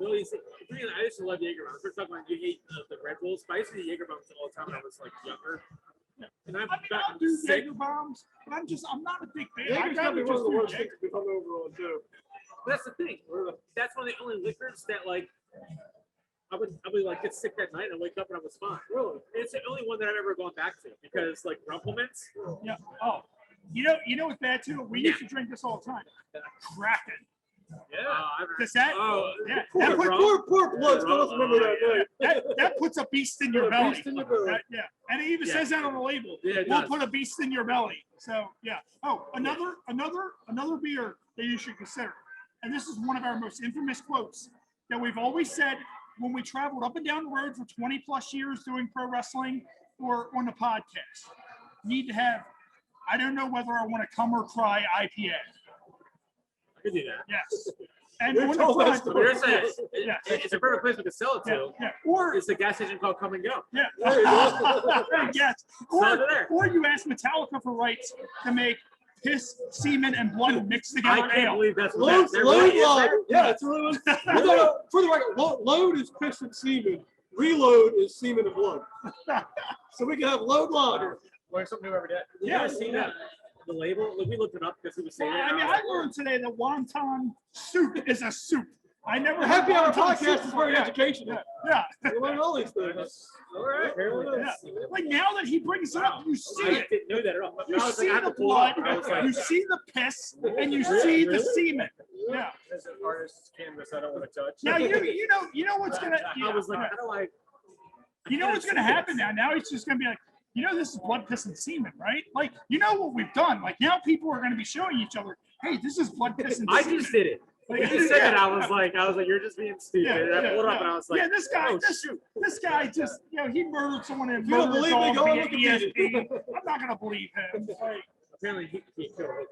really, I used to love Jaeger bombs. We're talking about you hate the Red Bulls, but I used to eat Jaeger bombs all the time when I was like younger. And I've I mean, I'll gotten do sick. Jaeger bombs, but I'm not a big fan. Jaeger's I gotta be gotta one of the just worst do things to become over on too. But that's the thing. That's one of the only liquors that like I would like get sick that night and wake up and I was fine. Really? It's the only one that I've ever gone back to because like Rumplements. Yeah. Oh, you know what's bad too? We used to drink this all the time. Kraken. Yeah. Does that? Oh, Yeah. Poor, That, poor blood still doesn't remember that night. that puts a beast in your Put a belly. beast in your belly. Yeah. And it even Yeah. says that on the label. Yeah, it We'll does. put a beast in your belly. So yeah. Oh, another beer that you should consider. And this is one of our most infamous quotes that we've always said when we traveled up and down the road for 20 plus years doing pro wrestling or on the podcast. Need to have, I don't know whether I want to come or cry IPA. I could do that. Yes. And You on the told that front, story. But you're saying Yeah. it's a perfect place we could sell it yeah, to. yeah. Or It's a gas station called Come and Go. yeah. There you go. Yes. Sell it there. Or you ask Metallica for rights to make piss, semen, and blood mixed together. I can't ale. believe that's what Load, that there really load is log. there. Yeah, it's really one. No, for the record, load is piss and semen. Reload is semen and blood. So we can have load lager. Learn something new every day. You Yeah, guys seen yeah. that? The label? Like, we looked it up because we was saying it. I mean, I learned today that wonton soup is a soup. I never The heard Happy Hour wonton soup podcast is before. very educational. Yeah. We learn all these things. All right. Here we go. Yeah. Like now that he brings it up, you see I it. didn't know that at all. You I was see like, I had the to pull it up. blood, I was like, you see the piss, and you Really? see the Really? semen. Yeah. As an artist's canvas, I don't want to touch. Now you know what's gonna. I was like, yeah. how do I? You know what's gonna happen now? Now it's just gonna be like, you know, this is blood, piss, and semen, right? Like, you know what we've done. Like now people are gonna be showing each other, hey, this is blood, piss, and I semen. just did it. Like, You just said yeah. that. I was like, you're just being stupid. Yeah, And I pulled it up and I was like, yeah, this guy, oh, this guy just, he murdered someone in If you don't murder believe me, dog go via on Wikipedia. ESP. I'm not gonna believe him. Like, apparently he killed it.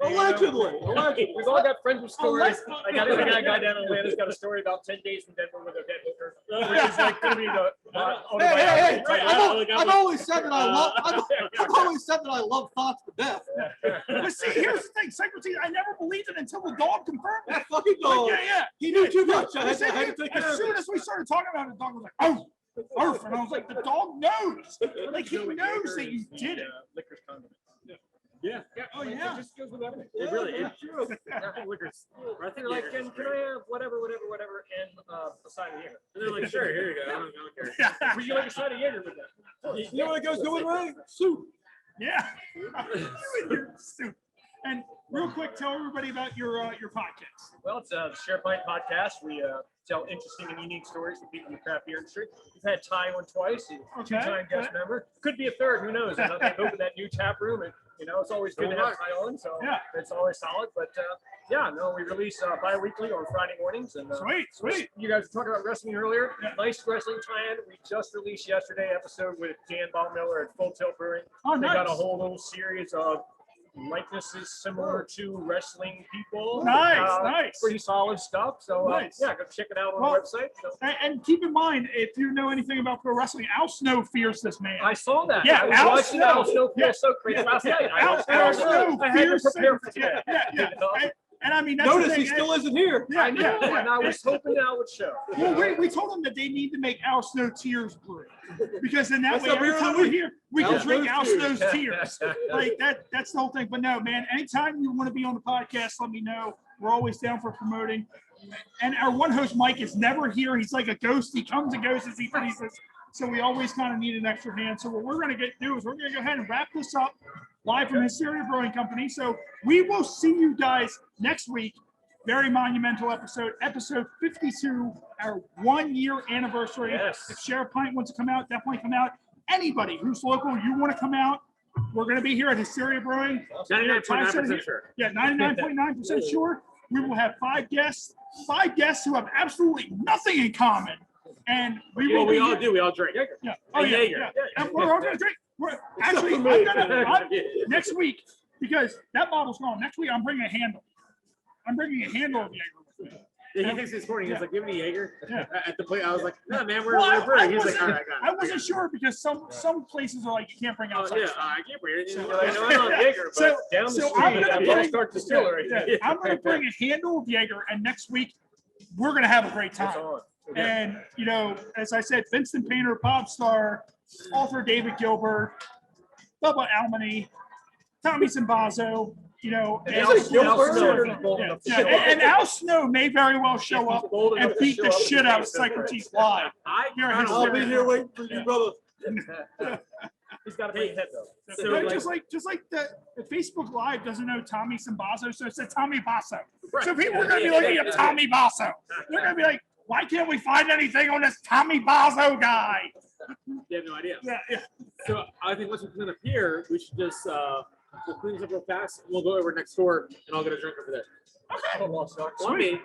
Allegedly. Allegedly. We've all got friends with stories. Unless- I got a guy down in Atlanta's got a story about 10 days from Denver with a dead hooker, which is like going to be the Hey, autobiography. I've always said that I love. I've always said that I love thoughts to death. but see, here's the thing, Socrates, I never believed it until the dog confirmed it. That fucking dog. Like, yeah. He knew too much. I He had said to take care as of soon it. as we started talking about it, the dog was like, oh, Earth. And I was like, the dog knows. Like, he knows that you did it. Liquor's condiment. Yeah. Oh, yeah. It just goes with everything. It really is. True. Liquor's. I think They're like, can I have whatever, and a side of Jaeger? And they're like, sure, here you go. I don't care. Would you like a side of Jaeger with that? You know what it goes good with, Ray? Soup. Yeah. Soup. And real quick, tell everybody about your podcast. Well, it's a Share Pint podcast. We tell interesting and unique stories from people in the craft beer industry. We've had Ty on twice, a Okay, two-time guest okay. member. Could be a third, who knows? They've opened that new tap room, and it's always good to have Ty on, so Yeah. it's always solid. But we release bi-weekly on Friday mornings. And Sweet. you guys were talking about wrestling earlier. Yeah. Nice wrestling tie-in. We just released yesterday episode with Dan Baumiller at Full Tilt Brewing. Oh, They nice. got a whole little series of likenesses similar to wrestling people. Nice. Pretty solid stuff. So Nice. yeah, go check it out on Well, the website. So, And keep in mind, if you know anything about pro wrestling, Al Snow fears this man. I saw that. Yeah, I was Al watching Snow. Al Snow feel Yeah. so crazy last night. Al Snow I had to fears prepare for today. Yeah. And I mean, that's Notice the he thing. still isn't here. I know, and I was hoping Al would show. Well, we told them that they need to make Al Snow Tears brew, because then that That's way the every beer of the time we're week. here, we can Al drink Snow's Al Tears. Snow's Tears. Like that's the whole thing. But no, man, anytime you want to be on the podcast, let me know. We're always down for promoting. And our one host, Mike, is never here. He's like a ghost. He comes and goes as he pleases. So we always kind of need an extra hand. So what we're going to do is we're going to go ahead and wrap this up live from Hysteria Brewing Company. So we will see you guys next week. Very monumental episode 52, our 1 year anniversary. Yes. If Sheriff Pint wants to come out, definitely come out. Anybody who's local, you want to come out, we're going to be here at Hysteria Brewing. 99.9% sure. Yeah, 99.9% sure. We will have 5 guests who have absolutely nothing in common. And we will Well, we be all here- do. We all drink. Yeah. Oh, And yeah, Jaeger. yeah. And we're all going to drink. Actually, next week, because that bottle's gone. Next week, I'm bringing a handle. I'm bringing a handle of Jaeger with me. Yeah, he thinks this morning. He's like, "Give me a Jaeger." Yeah. At the plate, I was like, "No, man, we're Well, brewing." He's like, "All right, I got it." I wasn't sure because some places are like you can't bring Oh outside. yeah, stuff. I can't bring it. So- You're like, no, no, Jaeger, but So- down the so street I'm gonna at bring- Lost Ark Distillery. Yeah, I'm going to bring a handle of Jaeger, and next week we're going to have a great It's time. on. And you know, as I said, Vincent Painter, Bob Starr, author David Gilbert, Bubba Almany, Tommy Simbazo. You know, Is Al it Snow- Gilbert? and Al Snow may very well show up Bold and enough to beat the show up shit and out of face it. Socrates live. Here at I'll be Hysteria. here waiting for you, brother. He's got a big head though. So, Right, like- just like the Facebook Live doesn't know Tommy Simbazo, so it said Tommy Basso. Right. So people are going to be looking at Tommy Basso. They're going to be like, why can't we find anything on this Tommy Basso guy? You have no idea. Yeah. So I think once we clean up here, we should just we'll clean this up real fast. And we'll go over next door, and I'll get a drink over there. On me.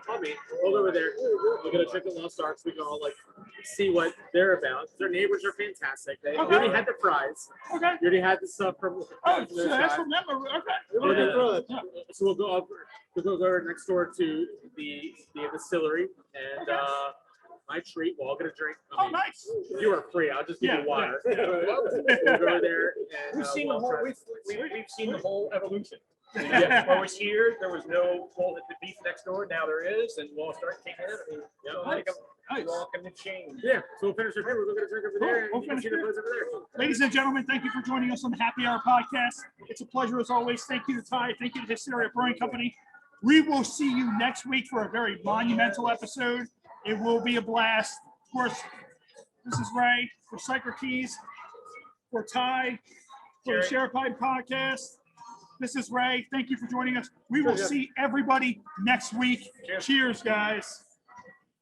We'll go over there. We'll get a drink at Lost Ark so we can all like see what they're about. Their neighbors are fantastic. They Okay. already had the fries. Okay. You already had the stuff from. Oh, from so those that's guys. from them. Okay. We're looking for us. So we'll go up. We'll go over next door to the distillery, and my treat. We'll all get a drink. Oh, nice. If you are free, I'll just give Yeah, you water. We'll go over there. And, We've seen the we'll whole. try- We've seen the whole evolution. Yeah, when I was here, there was no whole the beef next door. Now there is, and we'll start taking it. I mean, Yeah, so like nice. a walk in the chain. Yeah, so we'll finish our drink. We'll go get a drink over there. We'll and you can finish see the here. place over there. Ladies and gentlemen, thank you for joining us on the Happy Hour podcast. It's a pleasure as always. Thank you to Ty. Thank you to Hysteria Brewing Company. We will see you next week for a very monumental episode. It will be a blast. Of course, this is Ray for Socrates, for Ty, for the Jerry. Sheriff Pint podcast. This is Ray. Thank you for joining us. We will see everybody next week. Cheers, guys.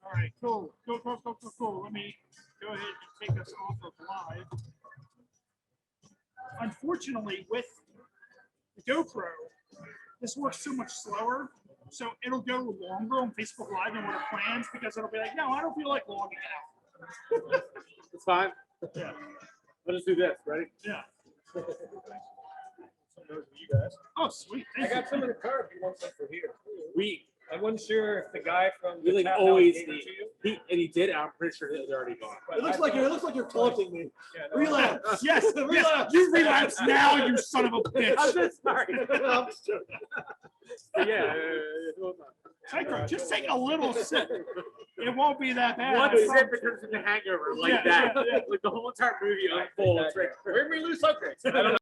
All right, cool. Cool. Let me go ahead and take us off of live. Unfortunately, with the GoPro, this works so much slower, so it'll go longer on Facebook Live than what it plans because it'll be like, no, I don't feel like logging out. It's fine. Yeah, We'll just do this. Ready? yeah. Some of those for you guys. Oh, sweet. I Thank you. got some in the car if you want some for here. We I wasn't sure if the guy from we the like tap house always gave it need. to you, He did. I'm pretty sure they're already gone. but It looks I like thought- you're taunting me. Yeah, no, Relapse. Yes, yes, Relapse. you relapse now, you son of a I'm bitch. just sorry. I'm just joking. But yeah. Psycho, just take a little sip. It won't be that bad. One I promise. sip it turns into hangover like Yeah, that. yeah, yeah. Like the whole entire movie unfolds. Right? Where did we lose Socrates? I don't know.